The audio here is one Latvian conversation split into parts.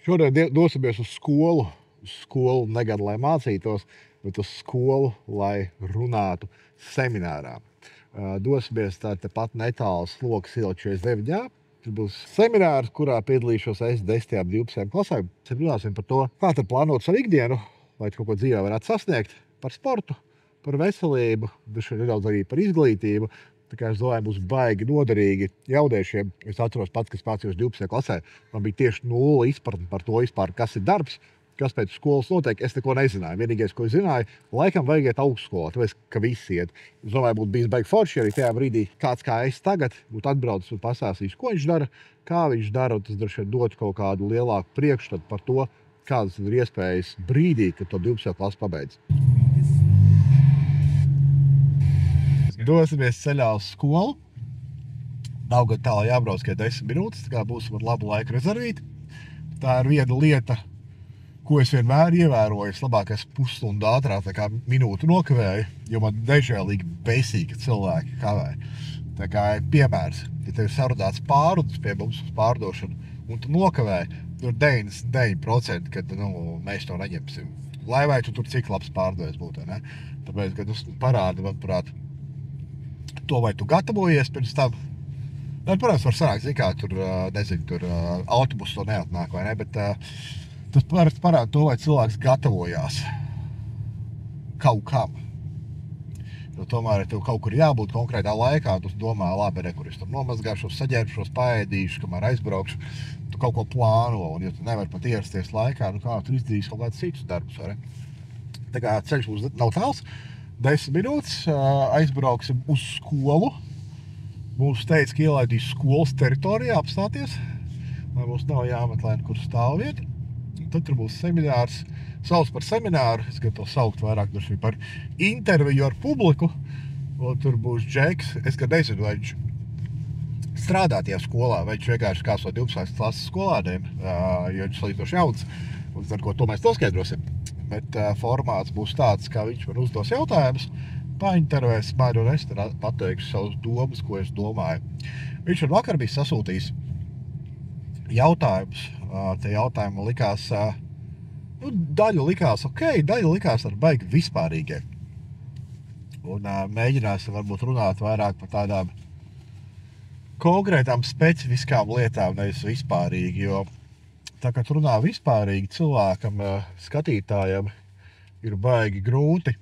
Šodien dosimies uz skolu. Uz skolu negad, lai mācītos, bet uz skolu, lai runātu seminārā. Dosimies tepat netālu Slokas iela 49. Tur būs seminārs, kurā piedalīšos es 10. un 12. klasē. Runāsim par to, kā tad plānot savu ikdienu, lai kaut ko dzīvē varētu sasniegt, par sportu, par veselību, nedaudz arī par izglītību. Tā kā es domāju, būs baigi noderīgi jauniešiem. Es atceros pats, kas mācījos 12. klasē. Man bija tieši nulle izpratne par to vispār, kas ir darbs, kas pēc skolas notiek. Es neko nezināju. Vienīgais, ko es zināju, laikam vajag iet augstskolā, tāpēc, ka visi iet. Es domāju, būtu bijis baigi forši, arī tajā brīdī kāds kā es tagad būtu atbraucis un pastāstījis, ko viņš dara, kā viņš dara, un tas droši vien dot kaut kādu lielāku priekšstatu par to, kādas ir iespējas brīdī, kad to 12. klasi pabeidz. Dosimies ceļā uz skolu. Nav gan tālu jābrauc, ka 10 minūtes, tā kā būsim ar labu laiku rezervīti. Tā ir viena lieta, ko es vienmēr ievēroju. Labāk es pusstundu ātrāk tā kā minūtu nokavēju, jo man nežēlīgi besīgi cilvēki kavē. Tā kā piemērs, ja tev ir sarunāts pārunas pie mums uz pārdošanu, un tu nokavēji, tur 99%, kad mēs to neņemsim. Lai vai tu tur cik labs pārdojums būtu, ne? Tāpēc, kad tu parādi, manuprāt, to, vai tu gatavojies pirms tam. Protams, var sanākt, zin kā, tur autobus to neatnāk, vai ne, bet tas parāda to, vai cilvēks gatavojās kaut kam. Jo tomēr, ja tev kaut kur jābūt konkrētā laikā, tu domā, labi, kur es tur nomazgāšos, saģērbšos, paēdīšu, kamēr aizbraukšu, tu kaut ko plāno, un ja tu nevari pat ierasties laikā, kā tu izdarīsi kaut kādus citus darbus, vai ne? Tā kā ceļš mums nav tāls. 10 minūtes, aizbrauksim uz skolu. Mums teica, ka ielaidīs skolas teritorijā apstāties, lai mums nav jāmetlēna, kur stāvvieta. Tad tur būs seminārs, sauc par semināru, es gribu to saukt vairāk par interviju ar publiku. Un tur būs Džeks, es gan nezinu, vai viņš strādā tajā skolā, vai viņš vienkārši kāds no 12. klases skolādiem, jo viņš salīdzinoši jauns, un ar ko to mēs noskaidrosim. Bet formāts būs tāds, kā viņš man uzdos jautājumus, paintervēs mani, un es tad pateikšu savus domas, ko es domāju. Viņš man vakar bija sasūtījis jautājumus. Tie jautājumi likās, daļa likās ok, daļa likās ar baigi vispārīgie. Un mēģināsim varbūt runāt vairāk par tādām konkrētām specifiskām lietām, nevis vispārīgi, jo tā kā tu runā vispārīgi, cilvēkam, skatītājam ir baigi grūti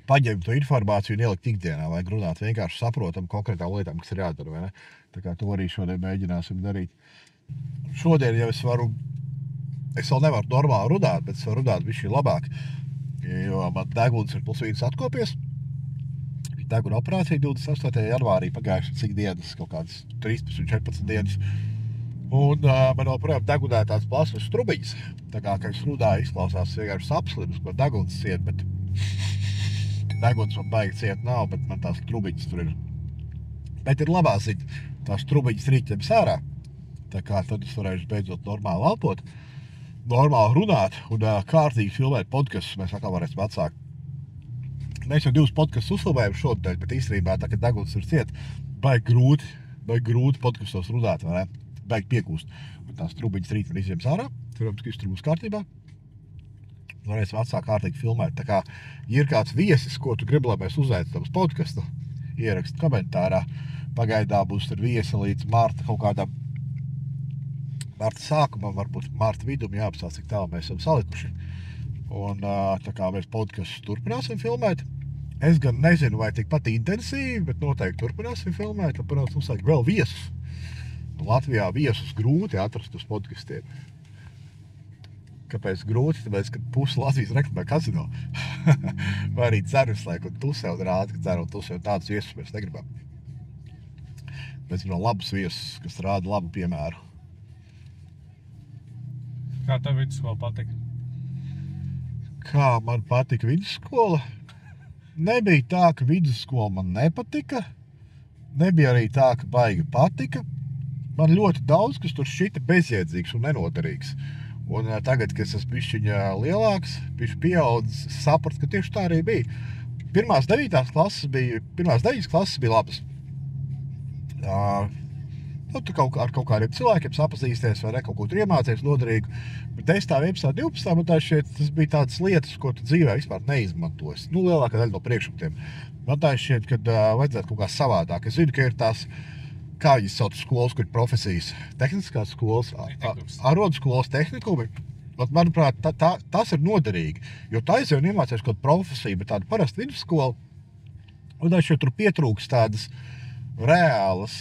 paņemt to informāciju un ielikt ikdienā, vajag runāt vienkārši saprotam konkrētām lietām, kas ir jādara, vai ne? Tā kā to arī šodien mēģināsim darīt. Šodien jau es vēl nevaru normāli runāt, bet es varu runāt bišķi labāk, jo man deguns ir +1 atkopies. Deguna operācija 28. janvārī pagājuši cik dienas, kaut kādas 13, 14 dienas. Un man joprojām degunē tāds plasmas strubiņas. Tā kā, kad es runāju, izklausās vienkārši apslims, man deguns ciet, bet deguns man baigi ciet nav, bet man tās strubiņas tur ir. Bet ir labā ziņa, tās strubiņas rīt ņems ārā. Tā kā tad es varēšu beidzot normāli elpot, normāli runāt un kārtīgi filmēt podkastus, mēs atkal varēsim atsākt. Mēs jau 2 podkastus uzfilmējam šodien, bet īstenībā tā, ka deguns ir ciet, baigi grūti podkastos runāt, vai ne? Baigi piekūst. Un tās trubiņas rīt var izņems ārā, cerams, ka viss tur būs kārtībā. Varēsim atsākt kārtīgi filmēt. Tā kā, ja ir kāds viesis, ko tu gribi, lai mēs uzaicinām uz podkastu, ierakst komentārā. Pagaidā būs tur viesi līdz marta kaut kādam, marta sākumam, varbūt marta vidum, jāapstāst, cik tālu mēs esam salikuši. Un tā kā mēs podkastus turpināsim filmēt. Es gan nezinu, vai tikpat intensīvi, bet noteikti turpināsim filmēt. Protams, mums vajag vēl viesus. Latvijā viesus grūti atrast uz podkastiem. Kāpēc grūti? Tāpēc, ka pusi Latvijas reklamē kazino. Vai arī ceruslēk un tusē un rāda, ka ceru un tusē un tādus viesus mēs negribam. Mēs gribam labus viesus, kas rāda labu piemēru. Kā tev vidusskola patika? Kā man patika vidusskola? Nebija tā, ka vidusskola man nepatika. Nebija arī tā, ka baigi patika. Man ļoti daudz, kas tur šķita bezjēdzīgs un nenoderīgs. Un tagad, kad es esmu bišķiņa lielāks, bišķi pieaudzis, sapratu, ka tieši tā arī bija. Pirmās 9 klases bija labas. Nu, tu ar kaut kādiem cilvēkiem sapazīsties vai ne, kaut ko tur iemācies noderīgu. Bet 10, 11, 12, man tā šķiet, tas bija tādas lietas, ko tu dzīvē vispār neizmantos. Nu, lielākā daļa no priekšmetiem. Man tā šķiet, ka vajadzētu kaut kā savādāk. Es zinu, ka ir tās, kā viņas sauc skolas, kur ir profesijas, tehniskās skolas, arodskolas, tehnikumi. Manuprāt, tas ir noderīgi, jo tā aizvien iemācies kaut profesiju, bet tāda parasta vidusskola, un tā šeit tur pietrūks tādas reālas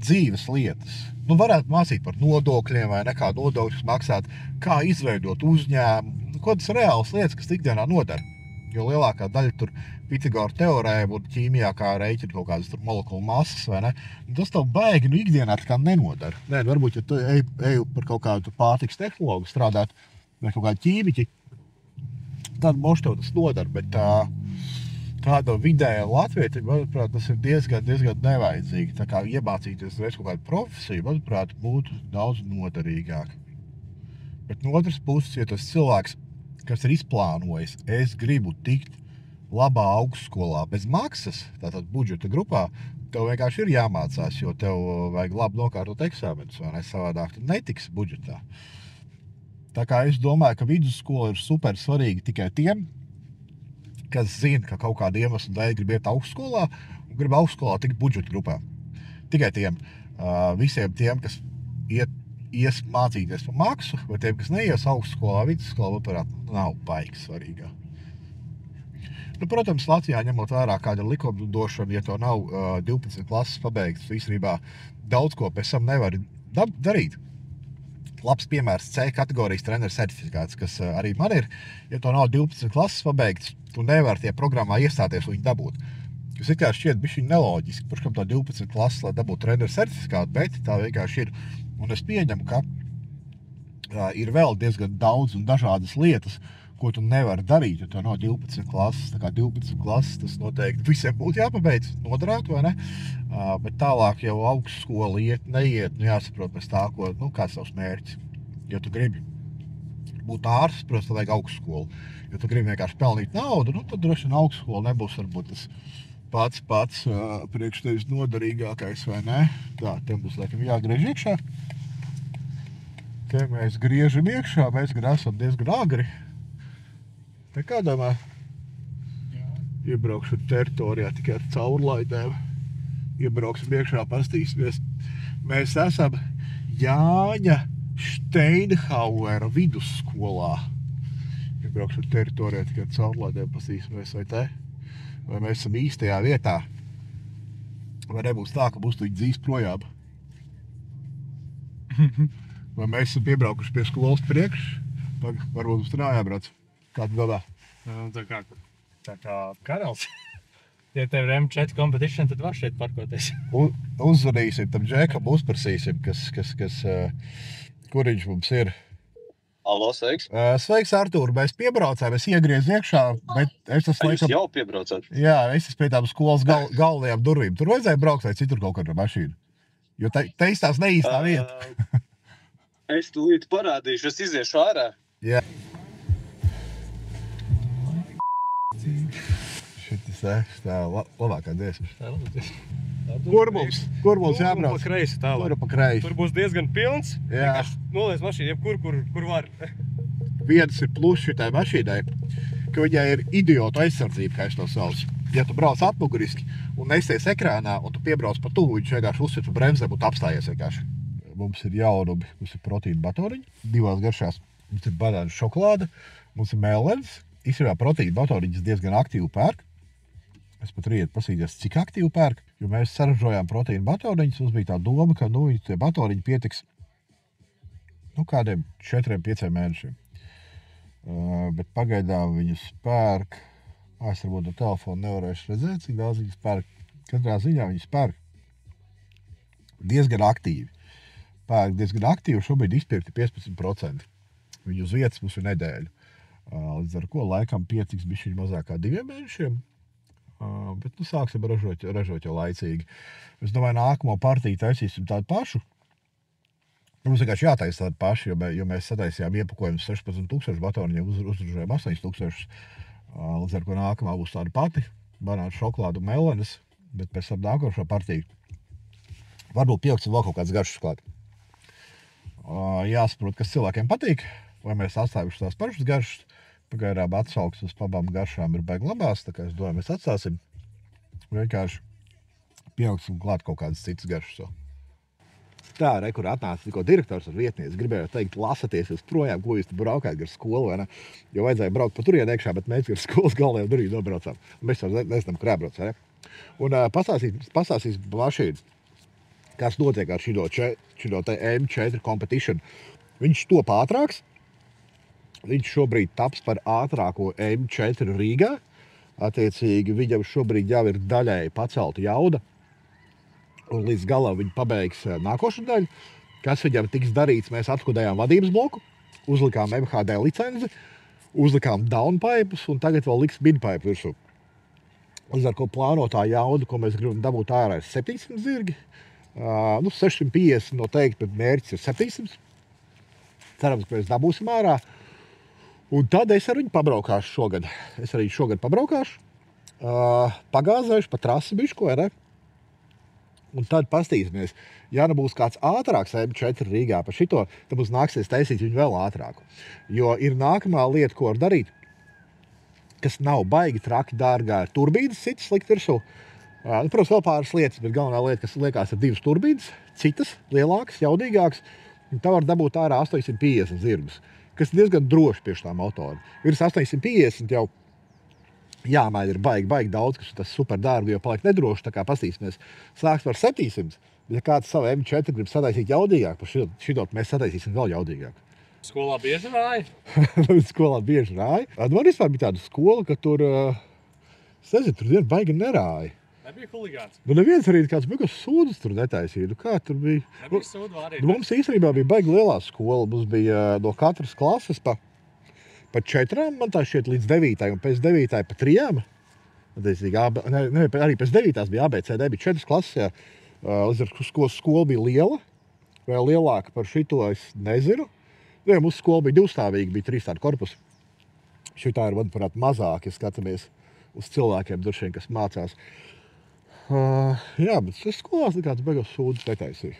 dzīves lietas. Nu, varētu mācīt par nodokļiem vai nekā nodokļus maksāt, kā izveidot uzņēmumu, kaut kādas reālas lietas, kas ikdienā nodara. Jo lielākā daļa tur Pitagora teorēma un ķīmijā kā rēķina kaut kādas tur molekulu masas vai ne. Un tas tev baigi ikdienā tā kā nenodara. Nē, varbūt, ja tu ej par kaut kādu pārtikas tehnologu strādāt vai kaut kādu ķīmiķi, tad moši tev tas nodara, bet tāda vidēja latvieti, manuprāt, tas ir diezgan nevajadzīgi. Tā kā iemācīties reiz kaut kādu profesiju, manuprāt, būtu daudz noderīgāk. Bet no otras puses, ja tas cilvēks, kas ir izplānojis, es gribu tikt labā augstskolā bez maksas, tātad budžeta grupā, tev vienkārši ir jāmācās, jo tev vajag labi nokārtot eksāmenus, vai ne, savādāk tu netiksi budžetā. Tā kā es domāju, ka vidusskola ir super svarīga tikai tiem, kas zina, ka kaut kāda iemesla dēļ grib iet augstskolā un grib augstskolā tikt budžeta grupā. Tikai tiem. Visiem tiem, kas ies mācīties par maksu, vai tiem, kas neies augstskolā, vidusskolā, manuprāt, nav baigi svarīgā. Nu, protams, Latvijā ņemot vērā kāda likumdošana, ja to nav 12 klases pabeigts, īstenībā daudz ko pēc tam nevar darīt. Labs piemērs C kategorijas treneru certifikāts, kas arī man ir. Ja to nav 12 klases pabeigts, tu nevar tie programmā iestāties un viņu dabūt. Kas it kā šķiet bišķiņ neloģiski, par kam tā 12 klases, lai dabūtu treneru certifikātu, bet tā vienkārši ir. Un es pieņemu, ka ir vēl diezgan daudz un dažādas lietas, ko tu nevari darīt, jo tev nav 12 klases. Tā kā 12 klases tas noteikti visiem būtu jāpabeidz, noderētu, vai ne? Bet tālāk jau augstskola iet, neiet, nu jāsaprot pēc tā, kāds tavs mērķis. Ja tu gribi būt ārsts, protams, tad vajag augstskolu. Ja tu gribi vienkārši pelnīt naudu, nu tad droši vien augstskola nebūs varbūt tas pats priekš tevis noderīgākais, vai ne? Tā, tiem būs laikam jāgriež iekšā. Te mēs griežam iekšā, mēs gan esam diezgan agri. Tā kā domā, iebraukšu teritorijā tikai ar caurlaidēm. Iebrauksim iekšā, pastīsimies. Mēs esam Jāņa Steinhauera vidusskolā. Iebraukšu teritorijā tikai ar caurlaidēm, pastīsimies, vai te? Vai mēs esam īstajā vietā? Vai nebūs tā, ka būs tu dzīs projām? Vai mēs esam piebraukuši pie skolas priekš? Varbūt mums tur jābrauc. Kā tu domā? Tā kā karalis. Ja tev ir M4 competition, tad var šeit parkoties. Uzzvanīsim tam Džekam, uzprasīsim, kur viņš mums ir. Alo, sveiks. Sveiks, Artūr. Mēs piebraucām, es iegriez iekšā, bet es tas Jūs jau piebraucāt? Jā, es tas pie tām skolas galvenajām durvīm. Tur vajadzēja braukt vai citur kaut kādu mašīnu. Jo te izstās neīstā vieta. Es tūlīt parādīšu, es iziešu ārā. Jā. Šitas tā labākā dziesma. Kur mums jābrauc? Pa kreisi tālāk. Kur pa kreisi? Tur būs diezgan pilns. Jā. Noliec mašīnu, kur var. Viens ir pluss šitai mašīnai, ka viņai ir idiotu aizsardzība, kā es to saucu. Ja tu brauc atmuguriski un nesties ekrānā un tu piebrauc pa tuvu, viņš vienkārši uzsver pa bremzēm un tu apstājies vienkārši. Mums ir jaunumi, mums ir proteīna batoriņi, divās garšās. Mums ir banāna šokolāde, mums ir melens. Īstenībā proteīna batoriņas diezgan aktīvi pērk. Es pat rīt pasīties, cik aktīvi pērk, jo mēs saražojām proteīna batoriņas. Mums bija tā doma, ka tie batoriņi pietiks kādiem 4-5 mēnešiem. Bet pagaidām viņus pērk. Es varbūt no telefona nevarēšu redzēt, cik daudz viņus pērk. Katrā ziņā viņus pērk diezgan aktīvi. Pērk diezgan aktīvi, šobrīd izpirkti 15%. Viņu uz vietas mums ir nedēļa. Līdz ar ko laikam pietiks bišķiņ mazāk kā 2 mēnešiem. Bet sāksim ražot jau laicīgi. Es domāju, nākamo partiju taisīsim tādu pašu. Mums vienkārši jātaisa tādu pašu, jo mēs sataisījām iepakojumus 16,000 batoriņiem, uzražojām 8,000. Līdz ar ko nākamā būs tāda pati, banāna šokolādu un melenes, bet pēc tam nākošo partiju Varbūt pieaugts vēl kaut kāds garšas klāt. Jāsaprot, kas cilvēkiem patīk, vai mēs atstājuši tās pašas garšas. Pagaidām atsauks uz pabām garšām ir baigi labās, tā kā es domāju, mēs atstāsim. Vienkārši pieaugsim klāt kaut kādas citas garšas. Tā, kur atnāca tikko direktors ar vietnieci, gribēju teikt, lasaties jūs projām, ko jūs braukājat gar skolu, vai ne? Jo vajadzēja braukt pa turien iekšā, bet mēs gar skolas galvējām durī nobraucām. Mēs jau nezinām, kur jābrauc, vai ne? Un pastāstīs mašīnas, kas notiek ar šito te M4 competition. Viņš top ātrāks, viņš šobrīd taps par ātrāko M4 Rīgā. Attiecīgi, viņam šobrīd jau ir daļēji pacelta jauda. Un līdz galam viņi pabeigs nākošu daļu. Kas viņam tiks darīts, mēs atkodējām vadības bloku, uzlikām MHD licenzi, uzlikām downpipes un tagad vēl liks midpipe virsū. Līdz ar ko plānotā jauda, ko mēs gribam dabūt ārā, ir 700 zirgi. 650 noteikti, bet mērķis ir 700. Cerams, ka mēs dabūsim ārā. Un tad es ar viņu pabraukāšu šogad. Es arī šogad pabraukāšu. Pagāzēšu pa trasi bišķi, vai ne? Un tad pastīsimies, ja nu būs kāds ātrāks M4 Rīgā par šito, tad mums nāksies taisīt viņu vēl ātrāku. Jo ir nākamā lieta, ko var darīt, kas nav baigi traki dārgā, ir turbīnas citas likt virsū. Protams, vēl pāris lietas, bet galvenā lieta, kas liekas, ir 2 turbīnas, citas, lielākas, jaudīgākas. Un tā var dabūt ārā 850 zirgus, kas diezgan droši priekš tā motora. Virs 850 jau jāmaina ir baigi daudz, kas tas super dārgu, jo paliek nedroši, tā kā pastīsimies. Sāks par 700, ja kāds savu M4 grib sataisīt jaudīgāk, par šito mēs sataisīsim vēl jaudīgāk. Skolā bieži rāja? Skolā bieži rāja. Man vispār bija tāda skola, ka tur, es nezinu, tur vien baigi nerāja. Nebija huligāns? Nu neviens arī kāds bija, kas sūdzes tur netaisīja. Kā tur bija? Nebija sūdu vārīt. Mums īstenībā bija baigi lielā skola. Mums bija no katras klases pa 4, man tā šķiet līdz 9, un pēc 9 pa 3. Arī pēc 9 bija ABCD, bija 4 klases, jā. Līdz ar skola bija liela, vēl lielāka par šito es nezinu. Jā, mūsu skola bija 2-stāvīga, bija 3 tādi korpusi. Šitā ir, manuprāt, mazāk, ja skatāmies uz cilvēkiem, droši vien, kas mācās. Jā, bet es skolās nekāds beigās sūdzes netaisīju.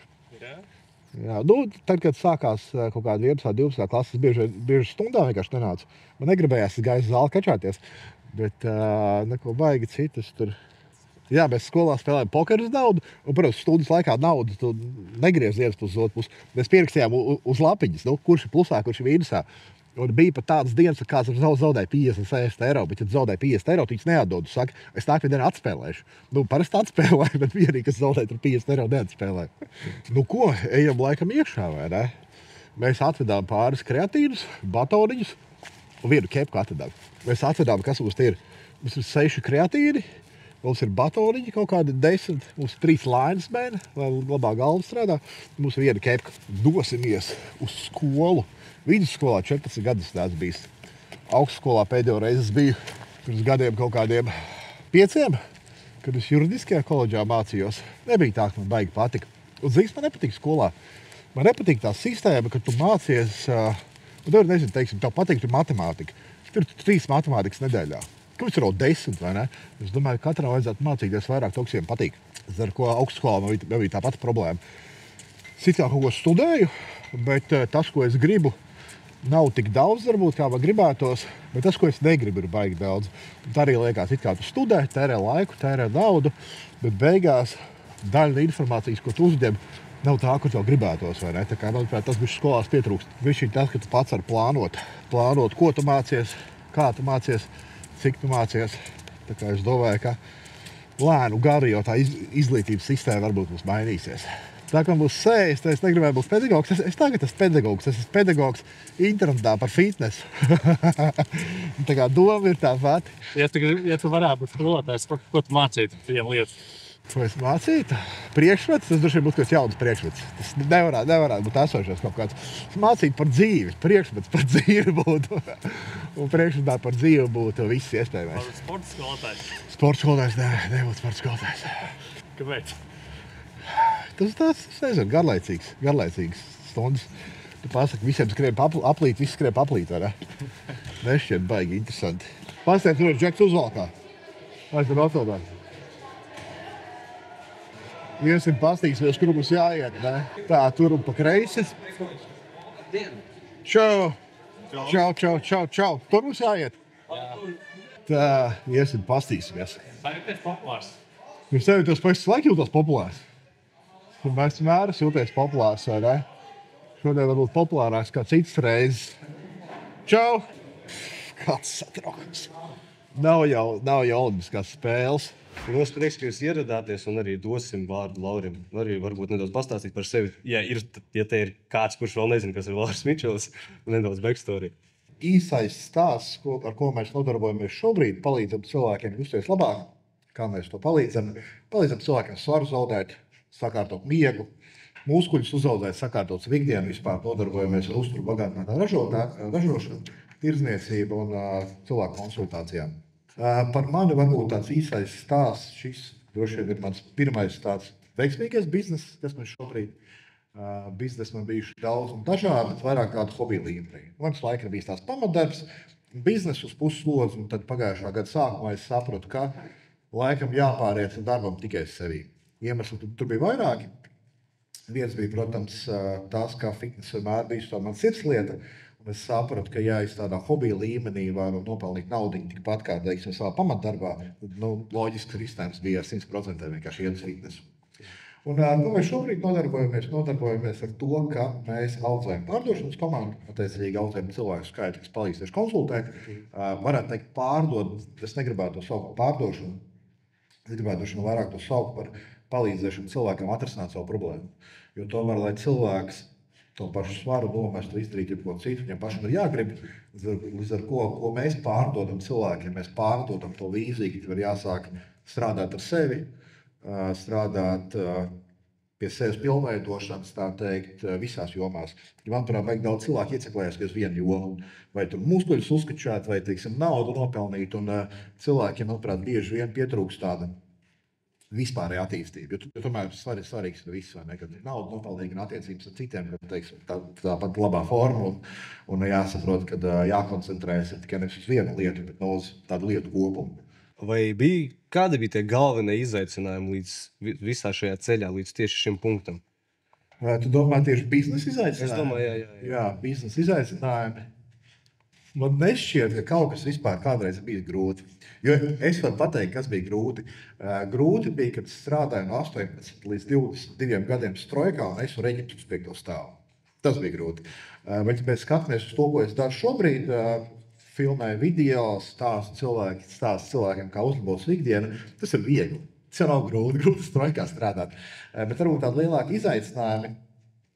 Jā, tad, kad sākās kaut kāda 11. 12. klases, bieži stundā vienkārši nenāca. Man negribējās gaisu zāli kačāties, bet neko baigi citas tur. Jā, mēs skolā spēlējām pokeru uz naudu, un, protams, stundas laikā naudu tu negriez viens uz otru pusi. Mēs pierakstījām uz lapiņas, kurš ir plusā, kurš ir mīnusā. Un bija pat tādas dienas, ka kāds zaudēja 50-60 eiro, bet, ja zaudēja 50 eiro, tu viņus neatdod. Saka, es nākamajā dienā atspēlēšu. Parasti atspēlēju, bet bija arī, kas zaudēja tur 50 eiro neatspēlēju. Ko, ejam laikam iekšā, vai ne? Mēs atvedām pāris kreatīnus, batoniņus un vienu kepku atvedām. Mēs atvedām, kas mums ir. Mums ir 6 kreatīni, mums ir batoniņi kaut kādi 10, mums ir 3 linesmeni, lai labā galva strādā. Mums ir viena kepka. Dosimies uz skolu. Vidusskolā 14 gadus tāds bijis. Augstskolā pēdējo reizi biju pirms gadiem kaut kādiem 5, kad es juridiskajā koledžā mācījos. Nebija tā, ka man baigi patika. Un zīs, man nepatīk skolā. Man nepatīk tā sistēma, ka tu mācies, un nezinu, teiksim, tev patīk matemātika. Tur 3 matemātikas nedēļā. Kāpēc ir 10, vai ne? Es domāju, ka katram vajadzētu mācīties vairāk to, kas viņiem patīk. Ar ko augstskolā man bija tā pati problēma. Citā kaut ko studēju, bet tas, ko es gribu, nav tik daudz, varbūt, kā man gribētos, bet tas, ko es negribu, ir baigi daudz. Un tā arī liekas, it kā tu studē, tērē laiku, tērē naudu, bet beigās daļa informācijas, ko tu uzņem, nav tā, kur tev gribētos, vai ne? Tā kā, manuprāt, tas bišķi skolās pietrūkst. Bišķi tas, ka tu pats var plānot, ko tu mācies, kā tu mācies, cik tu mācies. Tā kā es domāju, ka lēnu gari jau tā izglītības sistēma varbūt mums mainīsies. Tā kā būs sējas, es negribēju būt pedagogs. Es tagad esmu pedagogs. Es esmu pedagogs internetā par fitnesu. Tā kā doma ir tā pati. Ja tu varētu būt skolotājs, ko tu mācītu vienu lietu? Ko es mācītu? Priekšmets, tas droši vien būtu kāds jauns priekšmets. Tas nevarētu būt esošais kaut kāds. Es mācītu par dzīvi, priekšmets par dzīvi būtu. Un priekšmetā par dzīvi būtu viss iespējamais. Vai sporta skolotājs? Sporta skolotājs, nebūtu sporta skolotājs. Kāpēc? Tas es nezinu, garlaicīgs stundas. Tu pasaki, visiem skrien aplīt, visi skrien aplīt, vai ne? Nešķiet baigi interesanti. Pastāv, tur ir džeks uzvalkā. Vai tur atildāk? Iesim pastīsimies, kur mums jāiet, ne? Tā, tur un pa kreisi. Čau! Čau! Tur mums jāiet. Tā, iesim pastīsimies. Sajūties populārs. Jūs tev tos pašus laiku jūtos populārs? Tur mēs vienmēr jūties populārs, vai ne? Šodien varbūt populārāks kā citas reizes. Čau! Kāds satraukums. Nav jau olimpiskās spēles. Mums prieks, ka jūs ieradāties un arī dosim vārdu Laurim. Arī varbūt nedaudz pastāstīt par sevi. Ja te ir kāds, kurš vēl nezina, kas ir Lauris Mičels, nedaudz backstory. Īsais stāsts, ar ko mēs nodarbojamies šobrīd, palīdzam cilvēkiem justies labāk. Kā mēs to palīdzam? Palīdzam cilvēkiem svaru zaudēt, sakārtot miegu, muskuļus uzaudzēt, sakārtot ikdienu, vispār nodarbojamies ar uzturu bagātinātā ražošanu, tirdzniecību un cilvēku konsultācijām. Par mani varbūt tāds īsais stāsts. Šis droši vien ir mans pirmais tāds veiksmīgais bizness, kas man šobrīd. Biznesi man bijuši daudz un dažādi, bet vairāk tādu hobiju līmenī. Mans laikam bijis tās pamatdarbs, biznesu uz puslodzi, un tad pagājušā gada sākumā es sapratu, ka laikam jāpāriet darbam tikai sevī. Iemesli tur bija vairāki. Viens bija, protams, tas, ka fitness vienmēr bijis tā man sirdslieta. Es sapratu, ka ja es tādā hobija līmenī varu nopelnīt naudu tikpat kā, teiksim, savā pamatdarbā, tad loģisks risinājums bija ar 100% vienkārši iet uz fitnesu. Un mēs šobrīd nodarbojamies ar to, ka mēs audzējam pārdošanas komandu, attiecīgi audzējam cilvēku skaitu, kas palīdz tieši konsultēt. Varētu teikt pārdot, es negribētu to saukt par pārdošanu, es gribētu vairāk to saukt par palīdzēšanu cilvēkam atrisināt savu problēmu. Jo tomēr, lai cilvēks to pašu svaru nomestu, izdarīt jebko citu, viņam pašam ir jāgrib, līdz ar ko mēs pārdodam cilvēkiem, mēs pārdodam to vīziju, ka ir jāsāk strādāt ar sevi, strādāt pie sevis pilnveidošanas, tā teikt, visās jomās. Manuprāt, vajag daudz cilvēku ieceklējas uz vienu jomu, vai tur muskuļus uzskačāt, vai, teiksim, naudu nopelnīt, un cilvēkiem, manuprāt, bieži vien pietrūkst tāda vispārēja attīstība. Jo tomēr svarīgs viss, vai ne, kad nauda nopelnīt gan attiecības ar citiem, kad, teiksim, tāpat labā forma, un jāsaprot, kad jākoncentrējas tikai nevis uz vienu lietu, bet uz tādu lietu kopumu. Vai kādi bija tie galvenie izaicinājumi līdz visā šajā ceļā, līdz tieši šim punktam? Tu domā tieši biznesa izaicinājumi? Es domāju, jā, biznesa izaicinājumi. Man nešķiet, ka kaut kas vispār kādreiz bija grūti. Jo es varu pateikt, kas bija grūti. Grūti bija, kad strādāju no 18 līdz 22 gadiem strojkā un es varu Eģiptes 5. stāvu. Tas bija grūti. Bet, ja mēs skatāmies uz to, ko es daru šobrīd, filmēju video, stāstu cilvēkiem, kā uzlabos ikdienu, tas ir viegli. Tas jau nav grūti strojkā strādāt. Bet varbūt tādi lielāki izaicinājumi,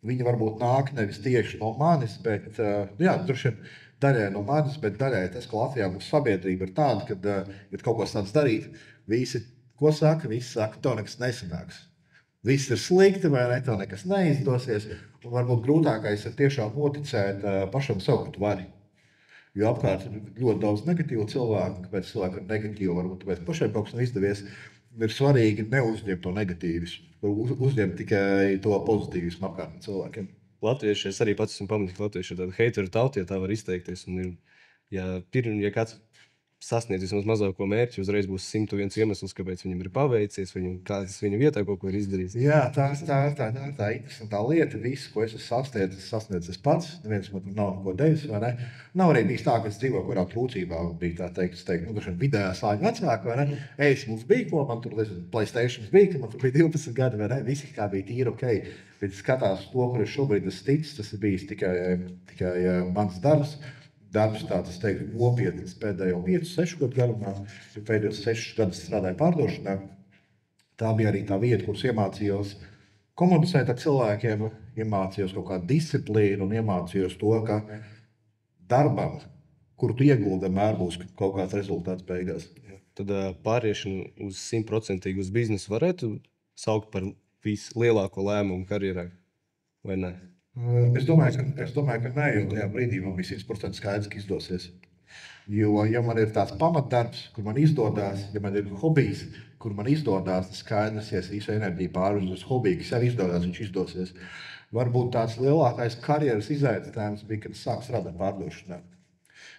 viņi varbūt nāk nevis tieši no manis, bet, droši vien, daļai no manis, bet daļai tas, ka Latvijā mūsu sabiedrība ir tāda, kad, ja kaut ko tāds darīt, visi saka, to nekas nesanāks. Viss ir slikti, vai ne, to nekas neizdosies, un varbūt grūtākais ir tiešām noticēt pašam sev, ka tu vari. Jo apkārt ir ļoti daudz negatīvu cilvēku, kāpēc cilvēki ir negatīvi, varbūt tāpēc pašai kaut kas nav izdevies. Ir svarīgi neuzņemt to negatīvismu, uzņemt tikai to pozitīvismu apkārt cilvēkiem. Latvieši, es arī pats esmu pamanījis, ka latvieši ir tāda heiteru tauta, ja tā var izteikties. Un ir, ja kāds sasniedz vismaz mazāko mērķi, uzreiz būs 101 iemesls, kāpēc viņam ir paveicies, kāds viņa vietā kaut ko ir izdarījis. Jā, tā ir tā interesantā lieta. Visu, ko es esmu sasniedzis pats. Neviens man nav neko devis, vai ne? Nav arī bijis tā, ka es dzīvoju kurā trūcībā. Bija tā teikt, vidējā slāņa vecāka, vai ne? Mums bija ko, man tur PlayStation bija, man tur bija 12 gadi, vai ne? Visi kā bija tīri ok. Bet skatās to, kur es šobrīd esmu ticis, tas ir bijis tikai mans darbs. Darbs tāds, teiktu, nopietnis pēdējo 5-6 gadu garumā, jo pēdējos 6 gadus strādāju pārdošanā. Tā bija arī tā vieta, kuras iemācījos komunicēt ar cilvēkiem, iemācījos kaut kādu disciplīnu un iemācījos to, ka darbam, kuru tu ieguldi, vienmēr būs kaut kāds rezultāts beigās. Tad pāriešanu uz 100% uz biznesu varētu saukt par vislielāko lēmumu karjerā, vai ne? Es domāju, ka nē, jo tajā brīdī man bija 100% skaidrs, ka izdosies. Jo, ja man ir tāds pamatdarbs, kur man izdodās, ja man ir hobijs, kur man izdodās, tas skaidrs, ja es visu enerģiju pārvērstu uz hobiju, kas arī izdodās, viņš izdosies. Varbūt tāds lielākais karjeras izaicinājums bija, kad es sāku strādāt pārdošanā.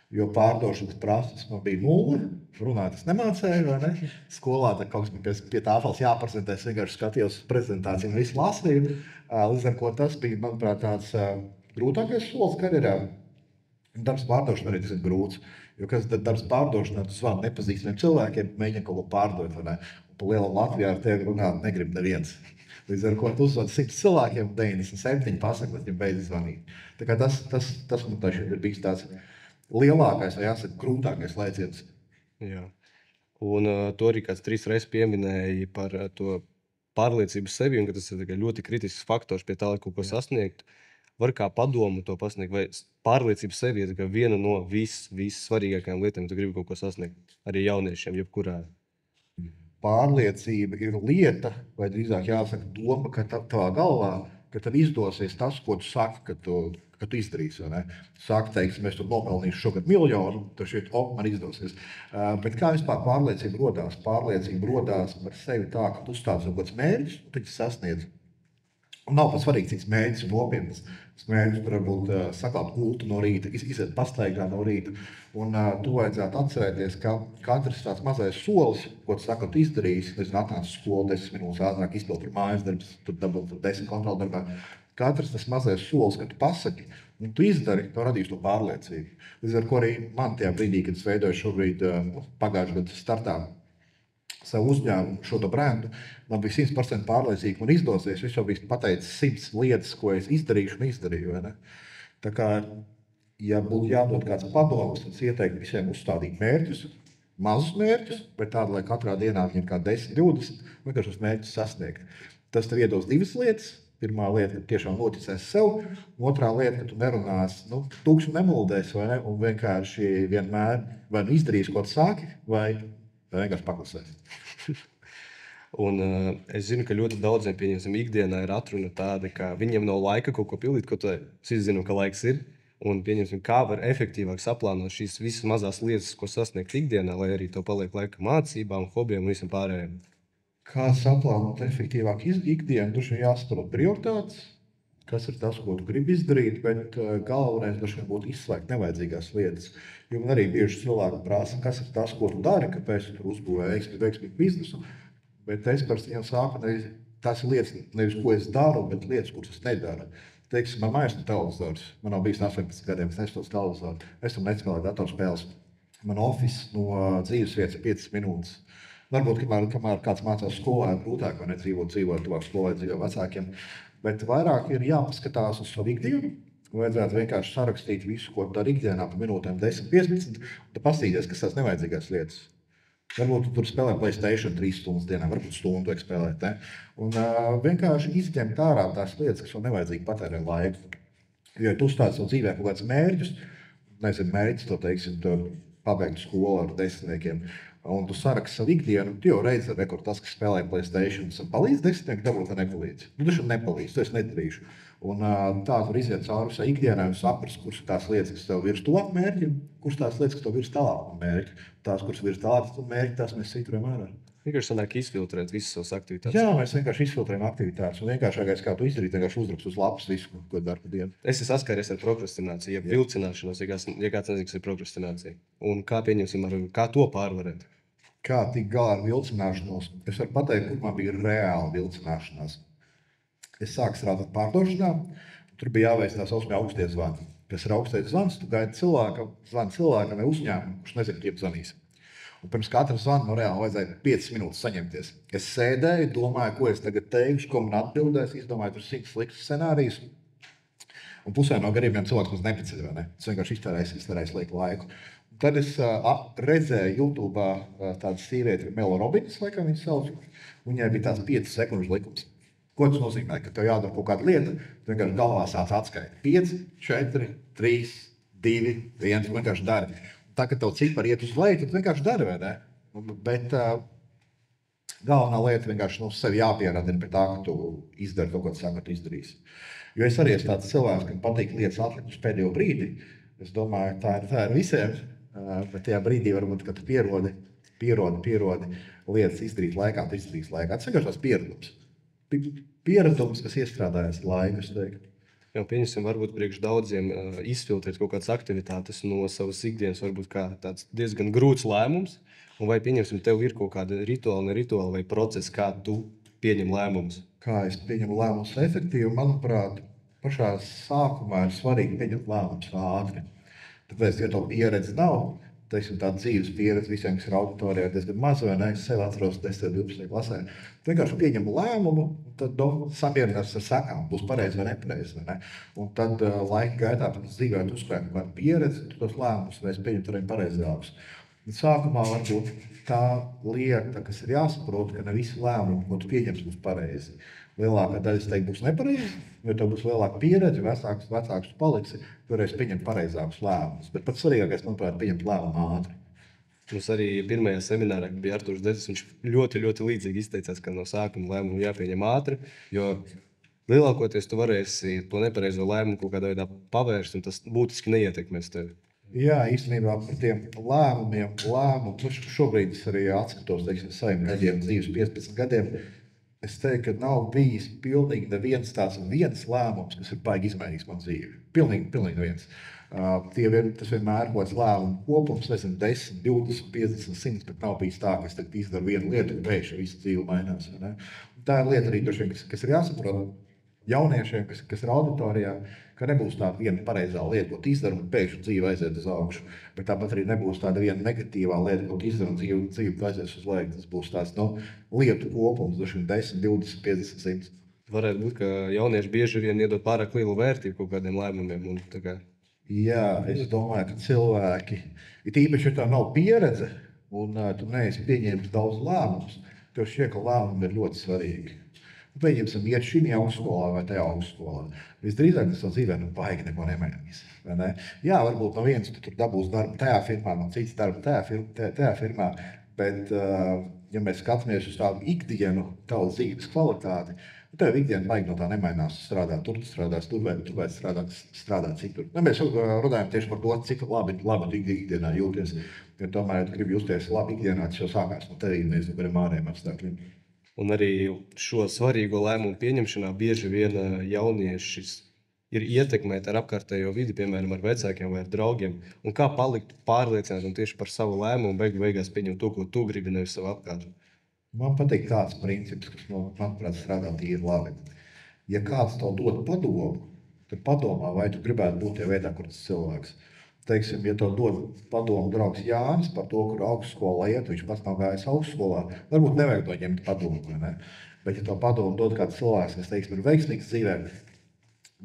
Jo pārdošanas prasmes man bija 0, runāt es nemācēju, vai ne? Skolā tā kaut kas pie tāfels jāprezentē, es vienkārši skatījos uz prezentāciju un visu lasīju. Līdz ar ko tas bija, manuprāt, tāds grūtākais solis karjerā. Darbs pārdošana arī tas ir grūts, jo kas tad darbs pārdošanā, tu zvani nepazīstamiem cilvēkiem, mēģina kaut ko pārdot, vai ne? Un pa lielam Latvijā ar tevi runāt negrib neviens. Līdz ar ko tu uzzvani 100 cilvēkiem, 97 pasaka, lai viņiem beidz zvanīt. Tā kā tas man taču ir bijis tāds lielākais, vai jāsaka, grūtākais lēciens. Jā. Un to arī kāds 3 reizes pieminēja par to pārliecību sevi, un ka tas ir ļoti kritisks faktors pie tā, lai kaut ko sasniegtu. Var kā padomu to pasniegt, vai pārliecība sevi ir viena no vissvarīgākajām lietām, ja tu gribi kaut ko sasniegt arī jauniešiem, jebkurā. Pārliecība ir lieta, vai drīzāk jāsaka doma, ka tavā galvā, ka tev izdosies tas, ko tu saki, ka tu izdarīsi. Saki, teiksim, es tur nopelnīšu šogad 1 miljonu, tad šeit, man izdosies. Bet kā vispār pārliecība rodās? Pārliecība rodās par sevi tā, ka tu uzstādi kaut kāds mērķis, un tad sasniedz. Un nav pat svarīgi, cik mērķis ir nopietnas. Mērķis tur varbūt saklāt gultu no rīta, iziet pastaigā no rīta. Un tu vajadzētu atcerēties, ka katrs tāds mazais solis, ko tu saka, tu izdarīsi, nezinu, atnāc skolu 10 minūtes ātrāk, izpild mājas darbs, tur dabūt 10 kontrolu darbā. Katrs tas mazais solis, kad tu pasaki, un tu izdari, to radīs to pārliecību. Līdz ar ko arī man tajā brīdī, kad es veidoju šobrīd pagājušajā gadu startā savu uzņēmumu, šo brendu, man bija 100% pārliecīgi, man izdosies. Es jau biju pateicis 100 lietas, ko es izdarīšu un izdarīju. Vai ne? Tā kā, ja būtu jādod kāds padoms, tad es ieteiktu visiem uzstādīt mērķus, mazus mērķus, bet tādu, lai katrā dienā viņiem kā 10, 20, vienkārši šos mērķus sasniegt. Tas tev iedos 2 lietas. Pirmā lieta, ka tiešām noticēs sev, otrā lieta, ka tu nerunās, tukši nemuldēs, vai ne? Un vienkārši vienmēr vai nu izdarīs, ko tu sāki, vai vienkārši paklusēs. Un es zinu, ka ļoti daudziem, pieņemsim, ikdienā ir atruna tāda, ka viņiem nav laika kaut ko pildīt, ko visi zinām, ka laiks ir. Un pieņemsim, kā var efektīvāk saplānot šīs visas mazās lietas, ko sasniegt ikdienā, lai arī to paliek laika mācībām, hobijiem un visam pārējiem. Kā saplānot efektīvāk ikdienu, tur jāsaprot prioritātes, kas ir tas, ko tu gribi izdarīt, bet galvenais būtu izslēgt nevajadzīgās lietas. Jo man arī bieži cilvēki prasa, kas ir tas, ko tu dari, kāpēc tu tur uzbūvēji veiksmīgu biznesu. Bet es par viņiem sāku, tās ir lietas, nevis ko es daru, bet lietas, kuras es nedaru. Teiksim, man mājās nav televizors. Man nav bijis 18 gadiem, es neskatos televizoru. Es tam nespēlēju datorspēles. Man office no dzīvesvietas ir 5 minūtes. Varbūt, kamēr kāds mācās skolā, ir grūtāk, vai nedzīvot tuvāk skolai, dzīvo vecākiem. Bet vairāk ir jāpaskatās uz savu ikdienu. Vajadzētu vienkārši sarakstīt visu, ko tu dari ikdienā pa minūtēm 10, 15, un tad paskatīties, kas tās nevajadzīgās lietas. Varbūt tu tur spēlē PlayStation 3 stundas dienā, varbūt stundu vajag spēlēt. Un vienkārši izņemt ārā tās lietas, kas vēl nevajadzīgi patērē laiku. Jo tu uzstādi savu dzīvē kaut kāds mērķus, nezinu, mērķis, to teiksim, tu pabeigtu skolu ar 10. Un tu saraksti savu ikdienu, tu jau reizi ar tas, kas spēlē PlayStation, palīdz 10, dabūt, vai nepalīdz. Tu taču nepalīdz, to es nedarīšu. Un tā tu iziet cauri savai ikdienai un saprast, kuras tās lietas, kas tev virs tuvāk mērķim, kuras tās lietas, kas tev virs tālāk no mērķa. Tās, kuras virs tālāk no mērķa, tās mēs citurējam ārā. Vienkārši sanāk izfiltrēt visas savas aktivitātes. Jā, mēs vienkārši izfiltrējam aktivitātes. Un vienkāršākais, kā to izdarīt, vienkārši uzrakst uz lapas visu, ko dari pa dienu. Es esmu saskāries ar prokrastināciju, ja vilcināšanos, ja kāds nezina, kas ir prokrastinācija. Un kā pieņemsim, kā to pārvarēt? Kā tik galā ar vilcināšanos? Es varu pateikt, kur man bija reāla vilcināšanās. Es sāku strādāt pārdošanā, tur bija jāveic tā saucamie augstie zvani. Kas ir augstais zvans, tu gaidi cilvēkam vai uzņēmumam, kurš nezina, kiem zvanīs. Un pirms katra zvana man reāli vajadzēja 5 minūtes saņemties. Es sēdēju, domāju, ko es tagad teikšu, ko man atbildēs, izdomāju tur 100 sliktus scenārijus. Un pusē no gariem cilvēks mums nepaceļ, vai ne? Es vienkārši iztērēju sliktu laiku. Un tad es redzēju YouTube'ā tādu sīvieti, Melo Robinas, laikam viņas sauc, un viņai bija tās 5 sekundžu likums. Ko tas nozīmē? Ka tev jādara kaut kāda lieta, tu vienkārši galvā sāc atskaiti. 5, 4, 3, 2, 1, tu vienkārši dari. Tā, ka tev cipari iet uz leju, tu vienkārši dari, vai ne? Bet galvenā lieta vienkārši sevi jāpieradina pie tā, ka tu izdari kaut ko tādu, ko tu izdarīsi. Jo es arī esmu tāds cilvēks, kam patīk lietas atlikt uz pēdējo brīdi. Es domāju, tā ir visiem, bet tajā brīdī varbūt, kad tu pierodi lietas izdarīt laikā, tu izdarīsi laikā. Tas vienkārši tās pieredums. Pieredums, kas iestrādājas laiku, es teiktu. Jā, pieņemsim, varbūt priekš daudziem izfiltrēt kaut kādas aktivitātes no savas ikdienas, varbūt kā tāds diezgan grūts lēmums. Un vai pieņemsim, tev ir kaut kāda rituāla, ne rituāla vai procesa, kā tu pieņem lēmumus? Kā es pieņemu lēmumus efektīvi, manuprāt, pašā sākumā ir svarīgi pieņemt lēmumus ātri. Tāpēc, ja to pieredze nav, teiksim, tā dzīves pieredze visiem, kas ir auditorijā, diezgan maz, vai ne? Es sev atceros 10. 12. klasē. Vienkārši pieņemu lēmumu, tad samierinās ar sekām, būs pareizi vai nepareizi. Vai ne? Un tad laika gaitā, kad dzīvē tu uzkrāji kaut kādu pieredzi, tu tos lēmumus varēsi pieņemt arī pareizākus. Sākumā varbūt tā lieta, kas ir jāsaprot, ka ne visi lēmumi, ko tu pieņems, būs pareizi. Lielākā daļa, es teiktu, būs nepareizi, jo tev būs lielāka pieredze, vecāks tu paliksi, tu varēsi pieņemt pareizākus lēmumus. Bet pats svarīgākais, manuprāt, pieņemt lēmumu ātri. Mums arī pirmajā seminārā, kad bija Artūrs Dedzis, viņš ļoti, ļoti līdzīgi izteicās, ka no sākuma lēmumu jāpieņem ātri, jo lielākoties tu varēsi to nepareizo lēmumu kaut kādā veidā pavērst, un tas būtiski neietekmēs tevi. Jā, īstenībā par tiem lēmumiem, šobrīd es arī atskatos, teiksim, saviem gaļiem dzīves 15 gadiem. Es teiktu, ka nav bijis pilnīgi neviens tāds lēmums, kas ir baigi izmainījis manu dzīvi. Pilnīgi neviens. Tas vienmēr ir kaut kāds lēmumu kopums, nezinu, 10, 20, 50, 100, bet nav bijis tā, ka es tagad izdaru vienu lietu, un pēkšņi visu dzīvi mainās. Ne? Tā ir lieta arī, kas ir jāsaprot jauniešiem, kas ir auditorijā, ka nebūs tāda viena pareizā lieta, ko tu izdari, un pēkšņi dzīve aiziet uz augšu. Bet tāpat arī nebūs tāda viena negatīvā lieta, ko tu izdari, un dzīve aizies uz leju. Tas būs tāds lietu kopums, 10, 20, 50, 100. Varētu būt, ka jaunieši bieži vien iedod pārāk lielu vērtību kaut kādiem lēmumiem. Jā, es domāju, ka cilvēki, it īpaši, ja tā nav pieredze, un tu neesi pieņēmis daudz lēmumus, tev šķiet, ka lēmumi ir ļoti svarīgi. Pieņemsim, iet šī augstskolā vai tajā augstskolā. Visdrīzāk tas dzīvē baigi neko nemainīs. Ne? Jā, varbūt no viens tu tur dabūs darbu tajā firmā, no cits darbu tajā firmā, bet ja mēs skatāmies uz tādu ikdienu, tavu dzīves kvalitāti, tev ikdiena baigi no tā nemainās. Strādāt tur, strādās tur, vai tur vai strādāt citur. Mēs runājam tieši par to, cik labi ikdienā jūties. Ja tomēr, ja tu gribi justies labi ikdienā, tas jau sākās no tevi, nevis no kādiem ārējiem apstākļiem. Un arī šo svarīgo lēmumu pieņemšanā bieži vien jaunieši ir ietekmēti ar apkārtējo vidi, piemēram, ar vecākiem vai ar draugiem. Un kā palikt pārliecināti un tieši par savu lēmumu beigās pieņemt to, ko tu gribi, nevis savu apkārt? Man patīk tāds princips, kas, manuprāt, strādā tīri labi. Ja kāds tev dod padomu, tad padomā, vai tu gribētu būt tajā vietā, kur tas cilvēks. Teiksim, ja tev dod padomu draugs Jānis par to, kur augstskolā iet, viņš pats nav gājis augstskolā, varbūt nevajag to ņemt padomu, vai ne? Bet ja tev padomu dod kāds cilvēks, kas, teiksim, ir veiksmīgs dzīvē,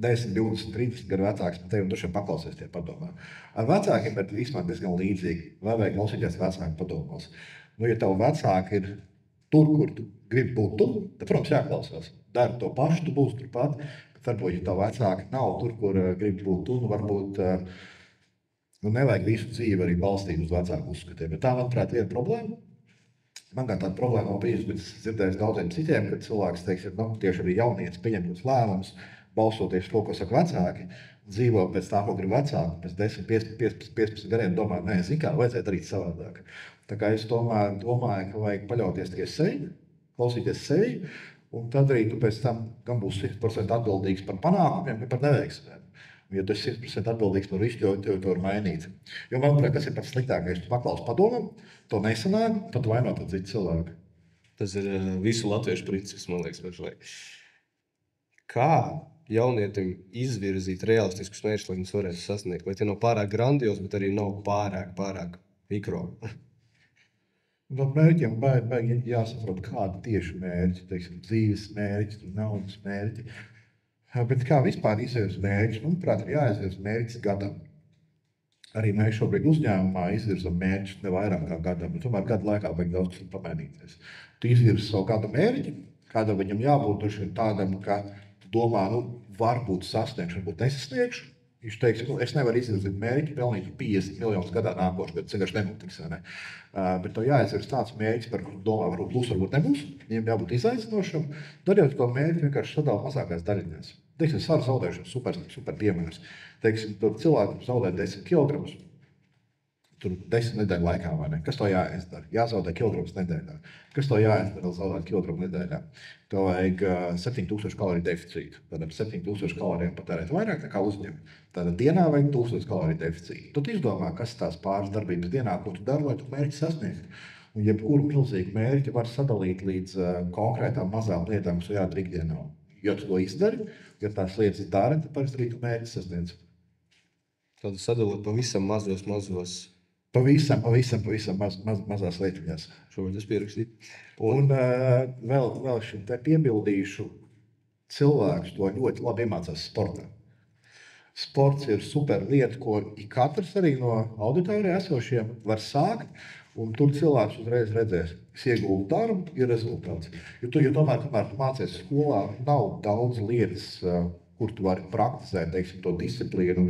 10, 20, 30 gadu vecāks par tevi, un tu šeit paklausies tie padomā. Ar vecākiem ir īstenībā diezgan līdzīgi, vai vajag klausīties vecāku padomos. Ja tev vecāki ir tur, kur tu gribi būt tu, tad, protams, jāklausās. Dari to pašu, tu būsi turpat, bet varbūt, ja tev vecāki nav tur, kur gribi būt tu, varbūt nevajag visu dzīvi arī balstīt uz vecāku uzskatiem. Bet tā, manuprāt, viena problēma. Man kā tāda problēma nav bijusi, bet es dzirdēju daudziem citiem, kad cilvēks, teiksim, tieši arī jaunietis pieņem tos lēmumus, balstoties to, ko saka vecāki, dzīvo pēc tā, ko grib vecāki, pēc 10, 15 gadiem domā, nē, zini kā, vajadzētu darīt savādāk. Tā kā es tomēr domāju, ka vajag paļauties tikai sevi, klausīties sevi, un tad arī tu pēc tam gan būsi 100% atbildīgs par panākumiem, gan par neveiksmēm. Ja tu esi 100% atbildīgs par visu, tev to var mainīt. Jo, manuprāt, kas ir pats sliktākais, tu paklausi padomam, to nesanāk, tad vainot ar citu cilvēku. Tas ir visu latviešu princips, man liekas, pašlaik. Kā jaunietim izvirzīt realistiskus mērķus, lai viņus varētu sasniegt? Lai tie nav pārāk grandiozi, bet arī nav pārāk mikro. No mērķiem baigi jāsaprot, kādi tieši mērķi, teiksim, dzīves mērķi, naudas mērķi. Bet kā vispār izvirz mērķis? Manuprāt, ir jāizvirz mērķis gadam. Arī mēs šobrīd uzņēmumā izvirzam mērķus ne vairāk kā gadam, bet tomēr gadu laikā vajag daudz kas pamainīties. Tu izvirzi savu gada mērķi, kādam viņam jābūt tādam, ka tu domā, varbūt sasniegšu, varbūt nesasniegšu. Viņš teiks, es nevaru izvirzīt mērķi, pelnīt 50 miljonus gadā nākošu, bet vienkārši nenotiks. Ne? Bet to jāizvirz tāds mērķis, par kuru domā, varbūt būs, varbūt nebūs. Viņam jābūt izaicinošam. Tad jau to mērķi vienkārši sadala mazākās daļiņās. Teiksim, svaru zaudēšana super piemērs. Teiksim, tur cilvēkam zaudēt 10 kg. tur 10 nedēļu laikā, vai ne? Kas to jāizdara? Jāzaudē kilograms nedēļā. Kas to jāizdara, lai zaudētu kilogramu nedēļā? To vajag 7000 kaloriju deficītu. Tad 7000 kalorijām patērēt vairāk nekā uzņem. Tātad dienā vajag 1000 kaloriju deficītu. Tu izdomā, kas tās pāris darbības dienā, ko tu dari, lai tu mērķi sasniegtu. Un jebkuru milzīgu mērķi var sadalīt līdz konkrētām mazām lietām, kas jādara ikdienā. Ja tu to izdari, ja tās lietas dara, tad parasti arī tu mērķi sasniedz. Tādu sadalot pavisam mazos. Pavisam mazās lietiņās. Šobrīd es pierakstīju. Un vēl šim te piebildīšu, cilvēks to ļoti labi iemācās sportā. Sports ir super lieta, ko katrs arī no auditorijā esošiem var sākt, un tur cilvēks uzreiz redzēs, kas iegulda darbu, ir rezultāts. Jo tomēr, kamēr tu mācies skolā, nav daudz lietas, kur tu vari praktizēt, teiksim, to disciplīnu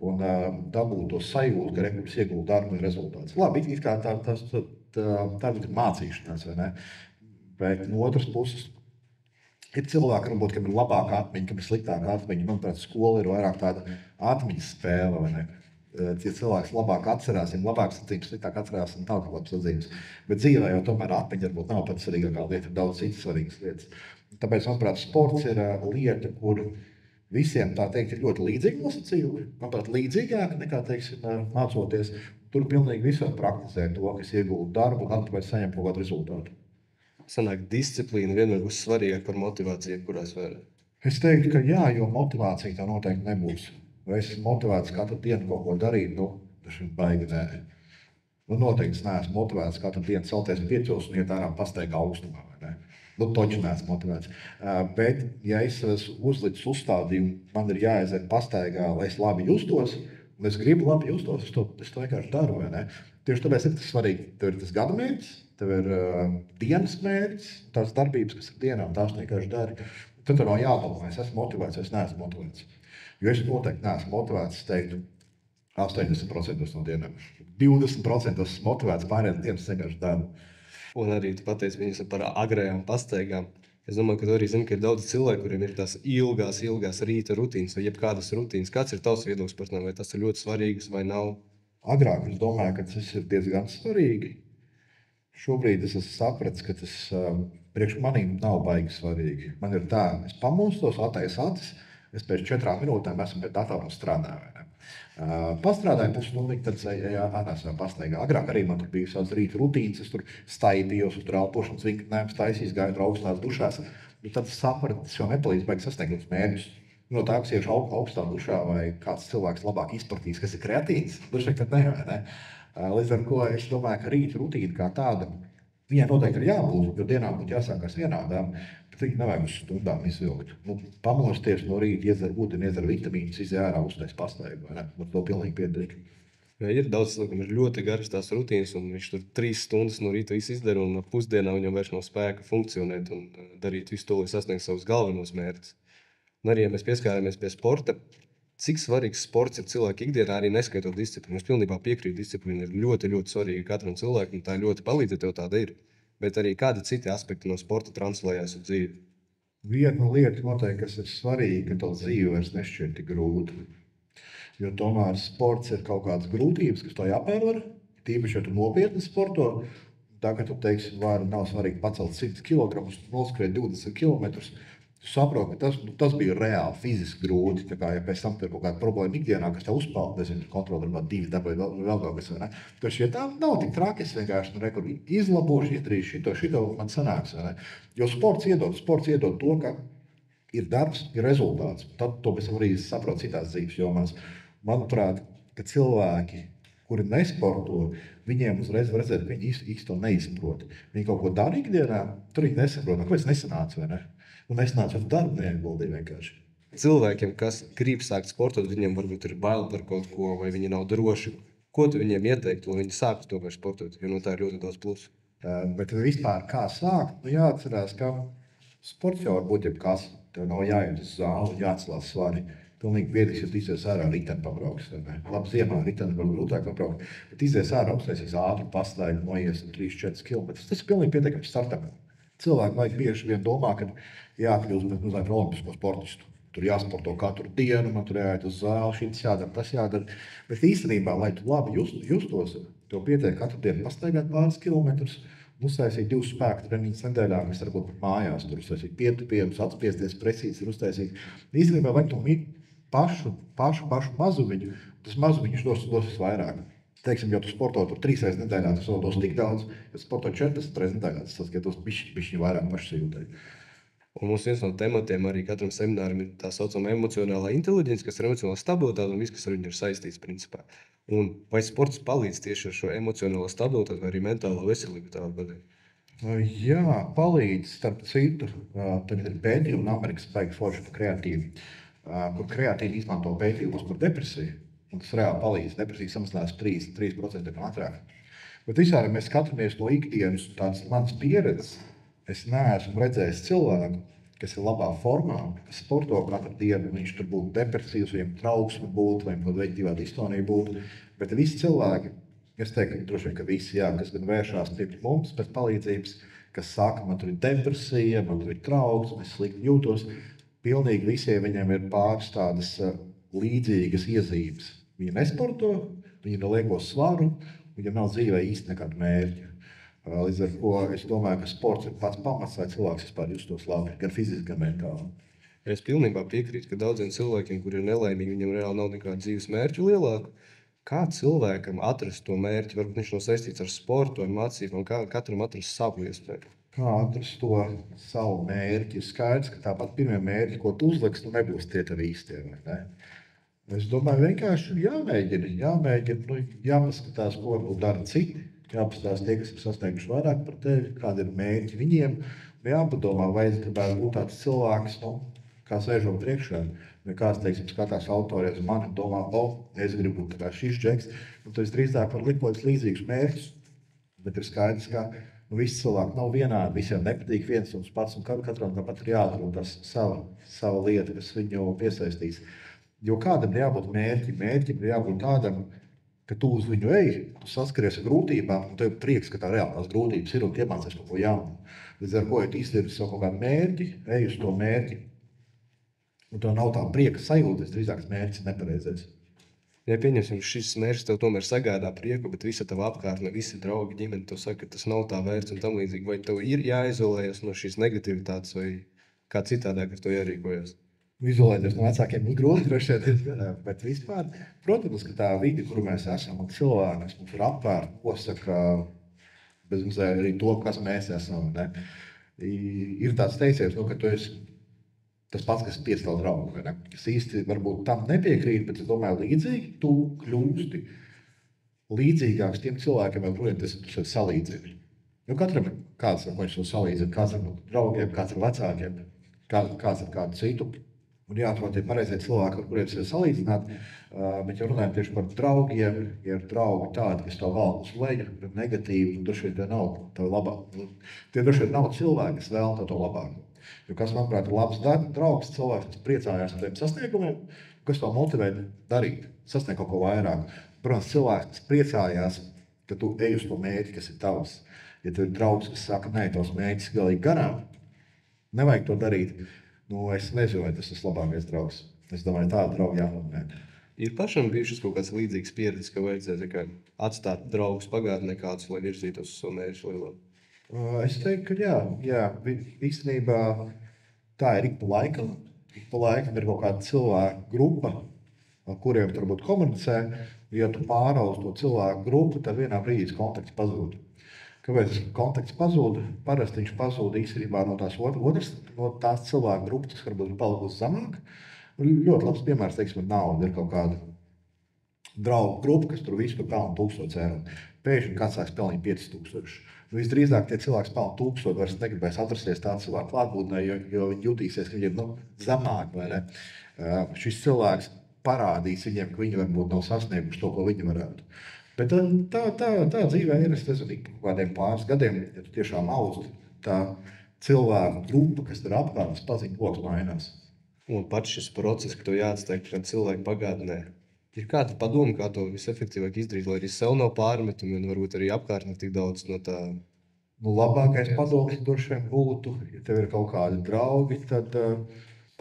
un dabūt to sajūtu, ka rekurss iegulda darbu un rezultāts. Labi, it kā tā ir mācīšanās, vai ne? Bet no otras puses ir cilvēki, varbūt, kam ir labāka atmiņa, kam ir sliktāka atmiņa. Manuprāt, skola ir vairāk tāda atmiņas spēle, vai ne? Ja cilvēks labāk atcerās, viņam labāk sadzīmes, sliktāk atcerās, un nav labas sadzīmes. Bet dzīvē jau tomēr atmiņa varbūt nav pats svarīgākā lieta, ir daudz citas svarīgas lietas. Tāpēc, manuprāt, sports ir lieta, kur visiem, tā teikt, ir ļoti līdzīgi nosacījumi. Manuprāt, līdzīgāk nekā, teiksim, mācoties. Tur pilnīgi visur praktizē to, kas iegulda darbu, un atpēc saņem kaut kādu rezultātu. Sanāk, disciplīna vienmēr būs svarīgāka par motivāciju, kurā sfērā. Es teiktu, ka jā, jo motivācija tā noteikti nebūs. Vai es esmu motivēts katru dienu kaut ko darīt, tas ir baigi nē. Noteikti es neesmu motivēts katru dienu celties 5 un iet ārā pastaigā augstumā, vai ne? Toķi neesmu motivēts. Bet, ja es uzlicis uzstādījumu, man ir jāaiziet pastaigā, lai es labi justos, un es gribu labi justos, es to vienkārši daru, vai ne? Tieši tāpēc ir tas svarīgi. Tev ir tas gada mērķis, tev ir dienas mērķis, tās darbības, kas ir dienām, tās vienkārši dari. Tad tev nav jādomā, es esmu motivēts, es neesmu motivēts. Jo es noteikti neesmu motivēts, es teiktu, 80% no dienām. 20% esmu motivēts, pārējās dienas vienkārši daru. Un arī tu pateici viņas par agrējām pastaigām. Es domāju, ka tu arī zini, ka ir daudz cilvēku, kuriem ir tās ilgās rīta rutīnas vai jebkādas rutīnas. Kāds ir tavs viedoklis par to, vai tas ir ļoti svarīgs vai nav? Agrāk es domāju, ka tas ir diezgan svarīgi. Šobrīd es esmu sapratis, ka tas priekš manīm nav baigi svarīgi. Man ir tā, es pamostos, attaisu acis, es pēc 4 minūtēm esmu pie datora un strādāju. Pastrādāju pusstundu, tad ārā pastaigā. Agrāk arī man tur bija savas rīta rutīnas, es tur staipījos, tur elpošanas vingrinājums taisījos, gāju tur augstās dušās. Tad es sapratu, tas jau nepalīdz baigi sasniegt mērķus. No tā, kas iešu augstā dušā, vai kāds cilvēks labāk izpratīs, kas ir kreatīns, dušai, kad ne. Līdz ar ko es domāju, ka rīta rutīna kā tāda, viņai noteikti ir jābūt, jo dienām būtu jāsākās vienādām, bet viņi nevajag uz stundām izvilkt. Pamosties no rīta, iedzer ūdeni, iedzer vitamīnus, iziet ārā, uztais pastaigu, vai ne? Man to pilnīgi piederīgi. Ja ir daudz cilvēku, kam ir ļoti garas tās rutīnas, un viņš tur 3 stundas no rīta visu izdara, un pusdienā viņam vairs nav spēka funkcionēt un darīt visu to, lai sasniegtu savus galvenos mērķus. Un arī, ja mēs pieskārāmies pie sporta, cik svarīgs sports ir cilvēku ikdienā, arī neskaitot disciplīnu. Es pilnībā piekrītu, disciplīna ir ļoti, ļoti svarīga katram cilvēkam, tā ļoti palīdz, ja tev tāda ir. Bet arī kādi citi aspekti no sporta translējās uz dzīvi? Viena lieta noteikti, kas ir svarīga, ka tev dzīve vairs nešķiet tik grūti. Jo tomēr sports ir kaut kādas grūtības, kas to jāpārvar. Tīpaši, ja tu nopietni sporto, tagad tu teiksi, nav svarīgi pacelt 100 kg, noskriet 20 km. Tu saproti, ka tas bija reāli fiziski grūti. Ja pēc tam tur ir kaut kāda problēma ikdienā, kas tev uzpeld, nezinu, kontroli var 2 dabai vēl kaut kas, vai ne? Taču, ja tā nav tik traki, es vienkārši izlabošu, ietrīšu šito man sanāks, vai ne? Jo sports iedod to, ka ir darbs, ir rezultāts. Tad to mēs arī saprot citās dzīves jomās. Manuprāt, ka cilvēki, kuri nesporto, viņiem uzreiz var redzēt, ka viņi īsti to neizprot. Viņi kaut ko dara ikdienā, tur viņi nesaprot, kāpēc nesanāca, vai ne? Un es nācu ar darbu neieguldīju vienkārši. Cilvēkiem, kas grib sākt sportot, viņiem varbūt ir bail par kaut ko, vai viņi nav droši. Ko tu viņiem ieteiktu, lai viņi sāktu to vairs sportot, jo no tā ir ļoti daudz plusu? Bet vispār kā sākt? Jāatcerās, ka sports jau var būt jebkas. Tev nav jāiet uz zāli, jāatcelās svari. Pilnīgi biedrs, ja tu izies ārā riteni pabrauks. Labi, ziemā riteni var grūtāk pabraukt, bet izies ārā, uztaisīs ātru pastaigu, noies 3-4 km. Tas ir pilnīgi pietiekams startam. Cilvēki vajag bieži vien domā, ka jākļūst par olimpisko sportistu. Tur jāsporto katru dienu, man tur jāiet uz zāli, šis jādara, tas jādara. Bet īstenībā, lai tu labi justos, tev pietiek katru dienu pastaigāt pāris kilometrus, uztaisīt 2 spēku treniņus nedēļā, kas varbūt pat mājās, tur uztaisīt pietupiemus, atspiesties precīzi, ir uztaisīt. Īstenībā vajag to pašu mazumiņu, tas mazumiņš dos vairāk. Teiksim, ja tu sporto tur 3 reizes nedēļā, tas vēl dos tik daudz, ja sporto 4 reizes nedēļā, tas dos bišķi vairāk pašsajūtai. Un mums viens no tematiem arī katram semināram ir tā saucamā emocionālā inteliģence, kas ir emocionāla stabilitāte un viss, kas ar viņu ir saistīts principā. Un vai sports palīdz tieši ar šo emocionālo stabilitāti vai arī mentālo veselību tādu? Jā, palīdz, starp citu, tagad ir pētījumi un Amerikas baigi forši par kreatīvu, kur kreatīvi izmanto pētījumus par depresiju, un tas reāli palīdz. Depresija samazinās 3% ātrāk. Bet visādi mēs skatāmies no ikdienas tādas manas pieredzes. Es neesmu redzējis cilvēku, kas ir labā formā, kas sporto katru dienu, viņš tur būtu depresīvs, viņam trauksme būtu, vai veģetīvā distonija būtu. Bet visi cilvēki, es teiktu, ka droši vien, ka visi, jā, kas gan vēršās pie mums pēc palīdzības, kas saka, man tur ir depresija, man tur ir trauksme, es slikti jūtos, pilnīgi visiem viņiem ir pāris tādas līdzīgas iezīmes. Viņi nesporto, viņi nelieko svaru, viņam nav dzīvē īsti nekādu mērķu. Līdz ar ko es domāju, ka sports ir pats pamats, lai cilvēks vispār justos labi, gan fiziski, gan mentāli. Es pilnībā piekrītu, ka daudziem cilvēkiem, kuri ir nelaimīgi, viņam reāli nav nekāda dzīves mērķu lielāku. Kā cilvēkam atrast to mērķi? Varbūt viņš nav saistīts ar sportu vai mācībām, kā katram atrast savu iespēju? Kā atrast to savu mērķi? Ir skaidrs, ka tāpat pirmie mērķi, ko tu uzliks, nebūs tie tev īstie, vai ne? Es domāju, vienkārši jāmēģina, jāpaskatās, ko dara citi. Jāpastās tie, kas ir sasnieguši vairāk par tevi, kādi ir mērķi viņiem. Jāpadomā, vai es gribētu būt tāds cilvēks, kā sēžot priekšā. Vai kāds, teiksim, skatās autori uz mani un domā, es gribu būt kā šis džeks. Tad es drīzāk varu likt līdzīgus mērķus. Bet ir skaidrs, ka visi cilvēki nav vienādi, visiem nepatīk viens un pats, un katram tāpat ir jāatrod sava lieta, kas viņu piesaistīs. Jo kādam ir jābūt mērķim ir jābūt tādam, ka tu uz viņu ej, tu saskaries ar grūtībām, un tev prieks, ka tā reāli tās grūtības ir un iemācies kaut ko jaunu. Līdz ar ko, ja tu izdarbi savu kaut kādu mērķi, ej uz to mērķi, un tev nav tā prieka sajūta, drīzāk mērķis ir nepareizais. Ja pieņemsim, šis mērķis tev tomēr sagādā prieku, bet visa tava apkārtne, visi draugi, ģimene, tev saka, ka tas nav tā vērts un tam līdzīgi, vai tev ir jāizolējas no šīs negativitātes, vai kā citādāk ar to jārīkojas? Izolēties no vecākiem ir grūti, droši vien, bet vispār, protams, ka tā vide, kur mēs esam, un cilvēki, kas mums ir apkārt, nosaka bezmazliet arī to, kas mēs esam. Ne? Ir tāds teiciens, ka tu esi tas pats, kas ir 5 tavu draugu. Es īsti varbūt tam nepiekrītu, bet es domāju, līdzīgi tu kļūsti līdzīgāks tiem cilvēkiem, ar kuriem tas ir salīdzini. Jo katram ir kāds, ar ko viņš to salīdzina, kāds ar draugiem, kāds ar vecākiem, kāds ar kādu citu. Un jāatrod tie pareizie cilvēki, ar kuriem ir salīdzināt, bet ja runājam tieši par draugiem, ja ir draugi tādi, kas tev valda uz leju, negatīvi, droši vien tie nav tev labāk. Tie droši vien nav cilvēki, kas vēl tev to labāku. Jo kas, manuprāt, ir labs draugs, cilvēks, kas priecājās par tiem sasniegumiem, kas to motivē darīt, sasniegt kaut ko vairāk. Protams, cilvēks, kas priecājās, ka tu ej uz to mērķi, kas ir tavs. Ja tev ir draugs, kas saka, nē, tos mērķis galīgi garām, nevajag to darīt. Es nezinu, vai tas ir labākais draugs. Es domāju, tādu draugu jānominē. Ir pašam bijušas kaut kāds līdzīgs pieredzes, ka vajadzēja atstāt draugus pagātnē kādus, lai virzītos uz savu mērķu lielāku? Es teiktu, ka jā. Īstenībā tā ir ik pa laikam. Ik pa laikam ir kaut kāda cilvēku grupa, ar kuriem tu varbūt komunicē. Ja tu pārauc to cilvēku grupu, tad vienā brīdī kontakts pazūd. Kāpēc kontakts pazūd? Parasti viņš pazūd īstenībā no tās cilvēku grupas, kas varbūt ir palikusi zemāk. Ļoti labs piemērs, teiksim, ar naudu. Ir kaut kāda draugu grupa, kas tur visu pelna 1000 eiro. Pēkšņi kāds sāks pelnīt 5000. Visdrīzāk tie cilvēki pelna 1000, vairs negribēs atrasties tādu cilvēku klātbūtnē, jo viņi jutīsies, ka viņiem zemāk, vai ne? Šis cilvēks parādīs viņiem, ka viņi varbūt nav sasnieguši to, ko viņi varētu. Bet tā dzīvē ir, es nezinu, kaut kādiem pāris gadiem, ja tu tiešām augsti, tā cilvēku grupa, kas ir apkārt, paziņu loks mainās. Un pats šis process, ka tev jāatstāj cilvēku pagātnē, ir kāda padoma, kā to visefektīvāk izdarīt, lai arī sev nav pārmetumi un varbūt arī apkārtnē tik daudz no tā? Labākais padoms droši vien būtu, ja tev ir kaut kādi draugi, tad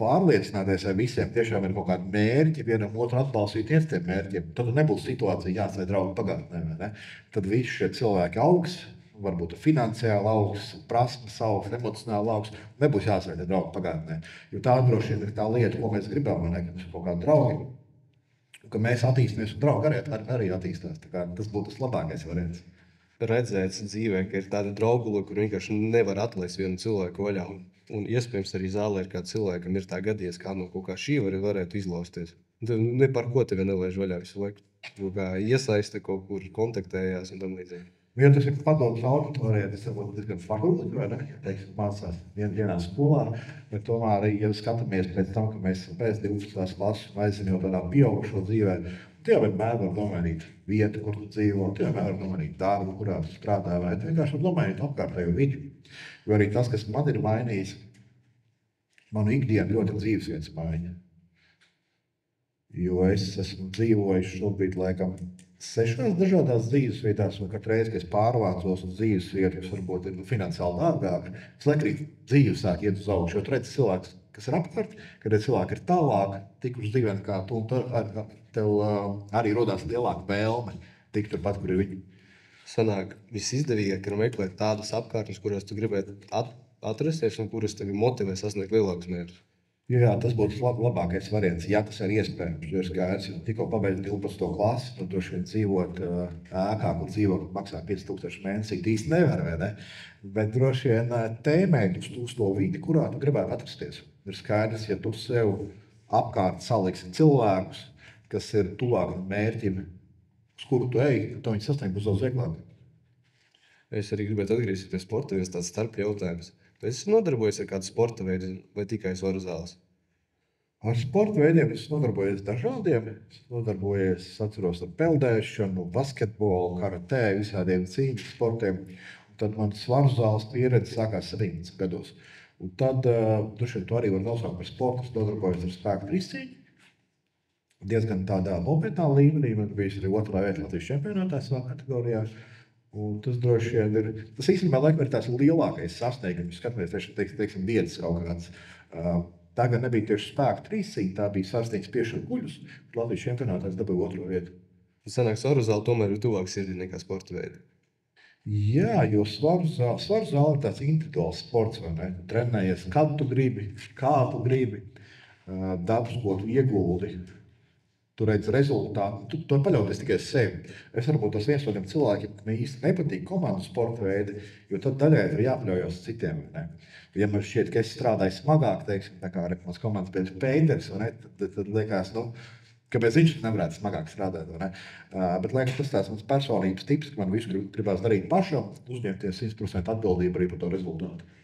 pārliecināties, vai visiem tiešām ir kaut kādi mērķi, vienam otru atbalstīties tiem mērķiem. Tad nebūs situācija jāstāj draugu pagātnē, vai ne? Tad visi šie cilvēki augs, varbūt finansiāli augs, prasmes augs, emocionāli augs, nebūs jāstāj draugu pagātnē. Jo tā droši vien ir tā lieta, ko mēs gribam, vai ne? Ka mums ir kaut kādi draugi, ka mēs attīstamies un draugi arī attīstās. Tā kā tas būtu tas labākais variants. Redzēt dzīvē, ka ir tāda draugula, kur vienkārši nevar atlaist vienu cilvēku vaļā. Un iespējams arī zālē ir kāds cilvēkam ir tā gadījies, kā no kaut kā šī varētu izlausties. Ne par ko tevi nelaiž vaļā visu laiku. Kaut kā iesaiste kaut kur, kontaktējās un tam līdzīgi. Ja tas ir padomus auditorijā, tas varbūt diezgan fakultatīvi, vai ne? Ja, teiksim, mācās vienā skolā, bet tomēr arī, ja skatāmies pēc tam, ka mēs pēc 12. klases un aizsim jau tādā pieaugušo dzīvē, tie vienmēr var nomainīt vietu, kur tu dzīvo, tie vienmēr var nomainīt darbu, kurā tu strādā, vai tu vienkārši var nomainīt apkārtējo vidi. Jo arī tas, kas man ir mainījis, manu ikdienu ļoti dzīvesvietas maiņa. Jo es esmu dzīvojis šobrīd, laikam, 6 dažādās dzīvesvietās, un katru reizi, kad es pārvācos uz dzīvesvietu, kas varbūt ir finansiāli dārgāk, es laikam dzīve sāk iet uz augšu, jo tu redzi cilvēks, kas ir apkārt, kad cilvēki ir tālāk, tikuši dzīvē kā tu, un tev arī rodās lielāka vēlme tikt turpat, kur ir viņi. Sanāk, visizdevīgāk ir meklēt tādas apkārtnes, kurās tu gribētu atrasties un kuras tevi motivē sasniegt lielākus mērķus. Jā, tas būtu labākais variants, ja tas ir iespējams. Jo ir skaidrs, ja tikko pabeidz 12. klasi, tad droši vien dzīvot ēkā, kur dzīvo, maksā 5000 mēnesī, īsti nevar, vai ne? Bet droši vien tēmēt uz to vidi, kurā tu gribētu atrasties. Ir skaidrs, ja tu sev apkārt saliksi cilvēkus, kas ir tuvāk mērķim, uz kuru tu ej, tad viņi sasniegt būs daudz vieglāk. Es arī gribētu atgriezties pie sporta, jo tāds starp jautājums. Tu esi nodarbojies ar kādu sporta veidu vai tikai svaru zāles? Ar sporta veidiem es nodarbojos dažādiem. Es nodarbojos, atceros, ar peldēšanu, basketbolu, karatē, visādiem cīņas sportiem. Un tad man svaru zāles pieredze sākās 17 gados. Un tad, droši vien, tu arī var nosaukt par sportu, es nodarbojos ar spēku trīscīņu. Diezgan tādā nopietnā līmenī, man bija arī 2. vieta Latvijas čempionātā savā kategorijā. Un tas droši vien ir, tas īstenībā laikam ir tās lielākais sasniegums, skatāmies, teiksim, vietas kaut kāds. Tagad nebija tieši spēku trīscīņa, tā bija sarstīņas piešana guļus, bet Latvijas čempionātā es dabūju 2. vietu. Sanāk, svaru zāle tomēr ir tuvāk sirdī nekā sporta veidi. Jā, jo svaru zāle ir tāds individuāls sports, vai ne? Trenējies, kad tu gribi, kā tu gribi, darbs, ko tu ieguldi. Tu redzi rezultātu, tu paļauties tikai uz sevi. Es varbūt tas viens no tiem cilvēkiem, ka man īsti nepatīk komandu sporta veidi, jo tad daļai ir jāpaļaujas citiem. Ne? Ja man šķiet, ka es strādāju smagāk, teiksim, tā kā mans komandas biedrs Pēters, tad liekas, kāpēc viņš nevarētu smagāk strādāt. Ne? Bet liekas, tas tāds mans personības tips, ka man visu gribās darīt pašam, uzņemties 100% atbildību arī par to rezultātu.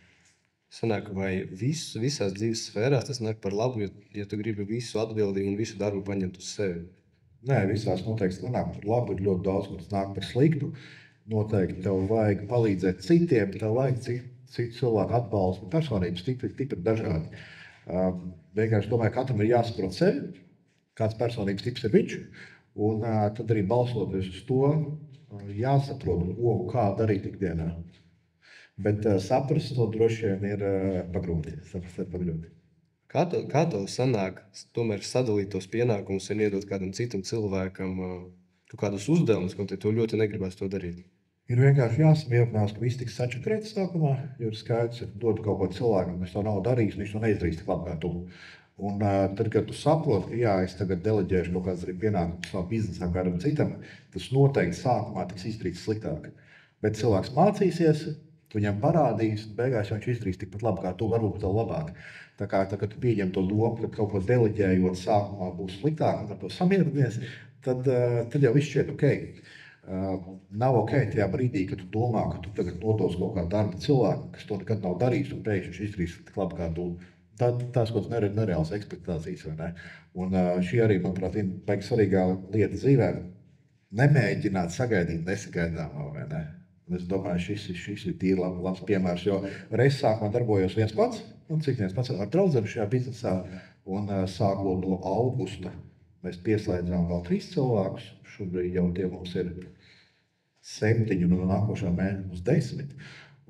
Sanāk, vai visās dzīves sfērās tas nāk par labu, ja tu gribi visu atbildību un visu darbu paņemt uz sevi? Nē, visās noteikti nenāk par labu, ir ļoti daudz, kas nāk par sliktu. Noteikti tev vajag palīdzēt citiem, tev vajag citu cilvēku atbalstu. Personības tipi ir dažādi. Vienkārši domāju, ka katram ir jāsaprot sevi, kāds personības tips ir viņš, un tad arī balstoties uz to jāsaprot, ko un kā darīt ikdienā. Bet saprast to droši vien ir pagrūti. Kā tev sanāk tomēr sadalīt tos pienākumus un iedot kādam citam cilvēkam kādus uzdevumus, ko tev ļoti negribas to darīt? Ir vienkārši jāsamierinās, ka viss tiks sačakrēts sākumā, jo ir skaidrs, ka dod kaut ko cilvēkam, kas to nav darījis, viņš to neizdarīs tik labi kā tu. Un tad, kad tu saproti, ka jā, es tagad deleģēšu kaut kādas arī pienākumus savā biznesā kādam citam, tas noteikti sākumā tiks izdarīts sliktāk. Bet cilvēks mācīsies, tu viņam parādīs, beigās viņš izdarīs tikpat labi kā tu, varbūt vēl labāk. Tā kā tu pieņem to domu, ka kaut ko deleģējot sākumā būs sliktāk un ar to samierinies, tad jau viss šķiet ok. Nav ok tajā brīdī, kad tu domā, ka tu tagad nodos kaut kādu darbu cilvēku, kas to nekad nav darījis un pēkšņi viņš izdarīs tik labi kā tu. Tās kaut kādas nereālas ekspektācijas, vai ne? Un šī arī, manuprāt, ir baigi svarīgā lieta dzīvē. Nemēģināt sagaidīt nesagaidāmā, vai ne? Un es domāju, šis ir tīri labs piemērs, jo reiz sākumā darbojos viens pats, un cik viens pats ar draudzeni šajā biznesā, un sākot no augusta mēs pieslēdzām vēl 3 cilvēkus, šobrīd jau tie mums ir 7, un no nākošā mēneša mums 10.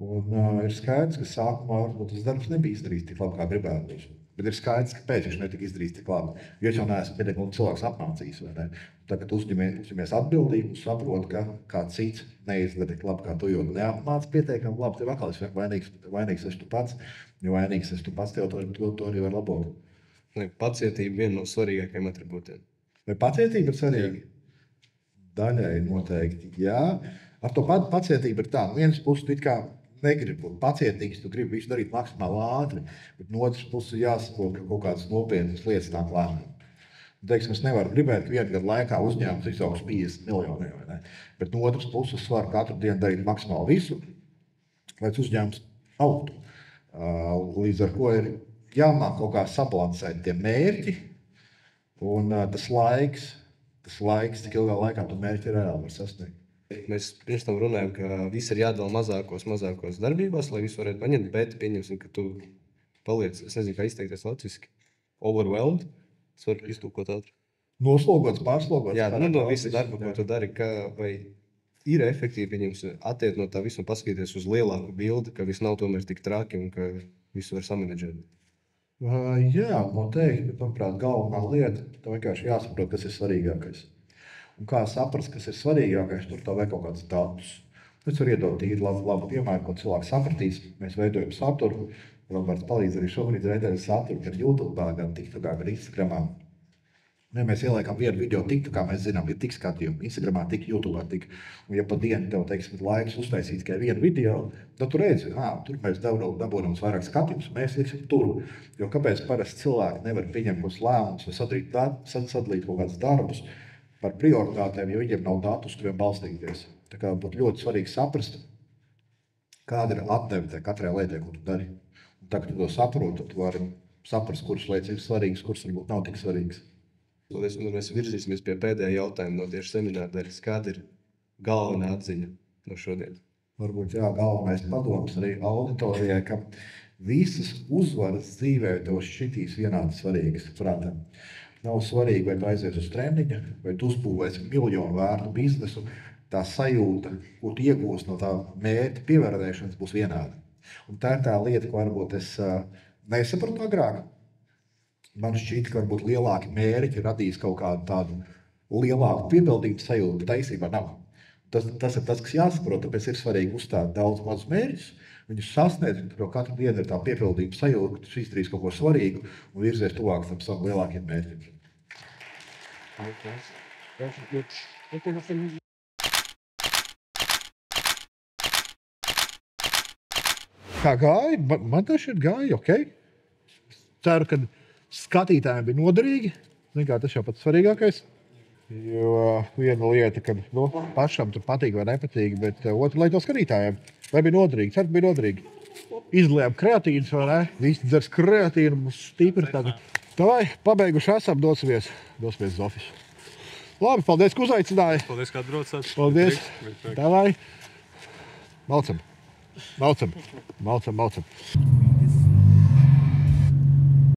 Un ir skaidrs, ka sākumā varbūt tas darbs nebija izdarīts tik labi, kā gribētos. Bet ir skaidrs, kāpēc viņš netika izdarīts tik labi. Jo es jau neesmu pietiekami cilvēks apmācījis, vai ne? Tagad uzņemies atbildību un saprot, ka kāds cits neizdara tik labi kā tu, jo neapmāc pietiekami labi. Tev atkal vainīgs esi tu pats, jo vainīgs esi tu pats, tev to arī var labot. Pacietība viena no svarīgākajiem atribūtiem. Vai pacietība ir svarīga? Daļai noteikti, jā. Ar to pacietību ir tā, no vienas puses tu it kā negribi būt pacietīgs, tu gribi visu darīt maksimāli ātri, bet no otras puses jāsaprot, ka kaut kādas nopietnas lietas nāk lēmumi. Teiksim, es nevaru gribēt, ka vienu gadu laikā uzņēmums izaugs 50 miljoniem, vai ne? Bet no otras puses varu katru dienu darīt maksimāli visu, lai uzņēmums augtu. Līdz ar ko ir jāmāk kaut kā sabalansēt tie mērķi un tas laiks, cik ilgā laikā tu mērķi reāli var sasniegt. Mēs pirms tam runājam, ka viss ir jādala mazākos darbībās, lai visu varētu paņemt, bet pieņemsim, ka tu paliec, es nezinu, kā izteikties latviski, overwhelmed, es varu iztūkot ātri. Noslogots, pārslogots. Jā, no visa darba, ko tu dari, vai ir efektīvi, pieņemsim, attiet no tā visu un paskatīties uz lielāku bildi, ka viss nav tomēr tik traki un ka visu var samanedžēt. Jā, noteikti, bet manuprāt, galvenā lieta, tev vienkārši jāsaprot, kas ir svarīgākais. Un kā saprast, kas ir svarīgākais, tur tev vajag kaut kāds datus. Es varu iedot tīri labu piemēru, ko cilvēks sapratīs. Mēs veidojam saturu. Roberts palīdz arī šobrīd veidojam saturu gan YouTube, gan TikTokā, gan Instagramā. Ja mēs ieliekam vienu video TikTokā, mēs zinām, ir tik skatījumi, Instagramā tik, YouTubā tik. Un ja pa dienu tev, teiksim, laiks uztaisīt tikai vienu video, tad tu redzi, tur mēs dabūnam vairāk skatījumus, mēs liksim tur. Jo kāpēc parasti cilvēki nevar pieņemt kaut kādus lēmumus vai sadalīt kaut kādus darbus par prioritātēm, jo viņiem nav datu, uz kuriem balstīties. Tā kā būtu ļoti svarīgi saprast, kāda ir atdeve katrai lietai, ko tu dari. Un tā, ka tu to saproti, tad tu vari saprast, kuras lietas ir svarīgas, kuras varbūt nav tik svarīgas. Paldies, un mēs virzīsimies pie pēdējā jautājuma no tieši semināra daļas. Kāda ir galvenā atziņa no šodien? Varbūt galvenais padoms arī auditorijai, ka visas uzvaras dzīvē tev šķitīs vienādi svarīgas prātam. Nav svarīgi, vai tu aizies uz treniņa, vai tu uzbūvēsi miljonu vērtu biznesu, tā sajūta, ko tu iegūsi no tā mērķa pievērtēšanas, būs vienāda. Un tā ir tā lieta, ko varbūt es nesapratu agrāk. Man šķiet, ka varbūt lielāki mērķi radīs kaut kādu tādu lielāku piepildījumu sajūtu, bet taisnībā nav. Tas ir tas, kas jāsaprot, tāpēc ir svarīgi uzstāt daudz mazus mērķus, viņus sasniegt, un katru dienu ir tā piepildījuma sajūta, ka tu izdarīsi kaut ko svarīgu un virzies tuvāk tam savam lielākiem mērķiem. Kā gāja? Man tas šeit gāja, ok? Ceru, ka skatītājiem bija noderīgi. Tas jau pats svarīgākais. Jo viena lieta, kad pašam tur patīk vai nepatīk, bet otra lieta no skatītājiem. Vai bija noderīgi? Ceru, ka bija noderīgi. Izlējām kreatīnas, vai ne? Visi dzers kreatīnu, mums stipri tagad. Tā vai, pabeiguši esam, dosimies uz ofisu. Labi, paldies, ka uzaicināji. Paldies, kā braucāt. Paldies. Tā vai. Malcam.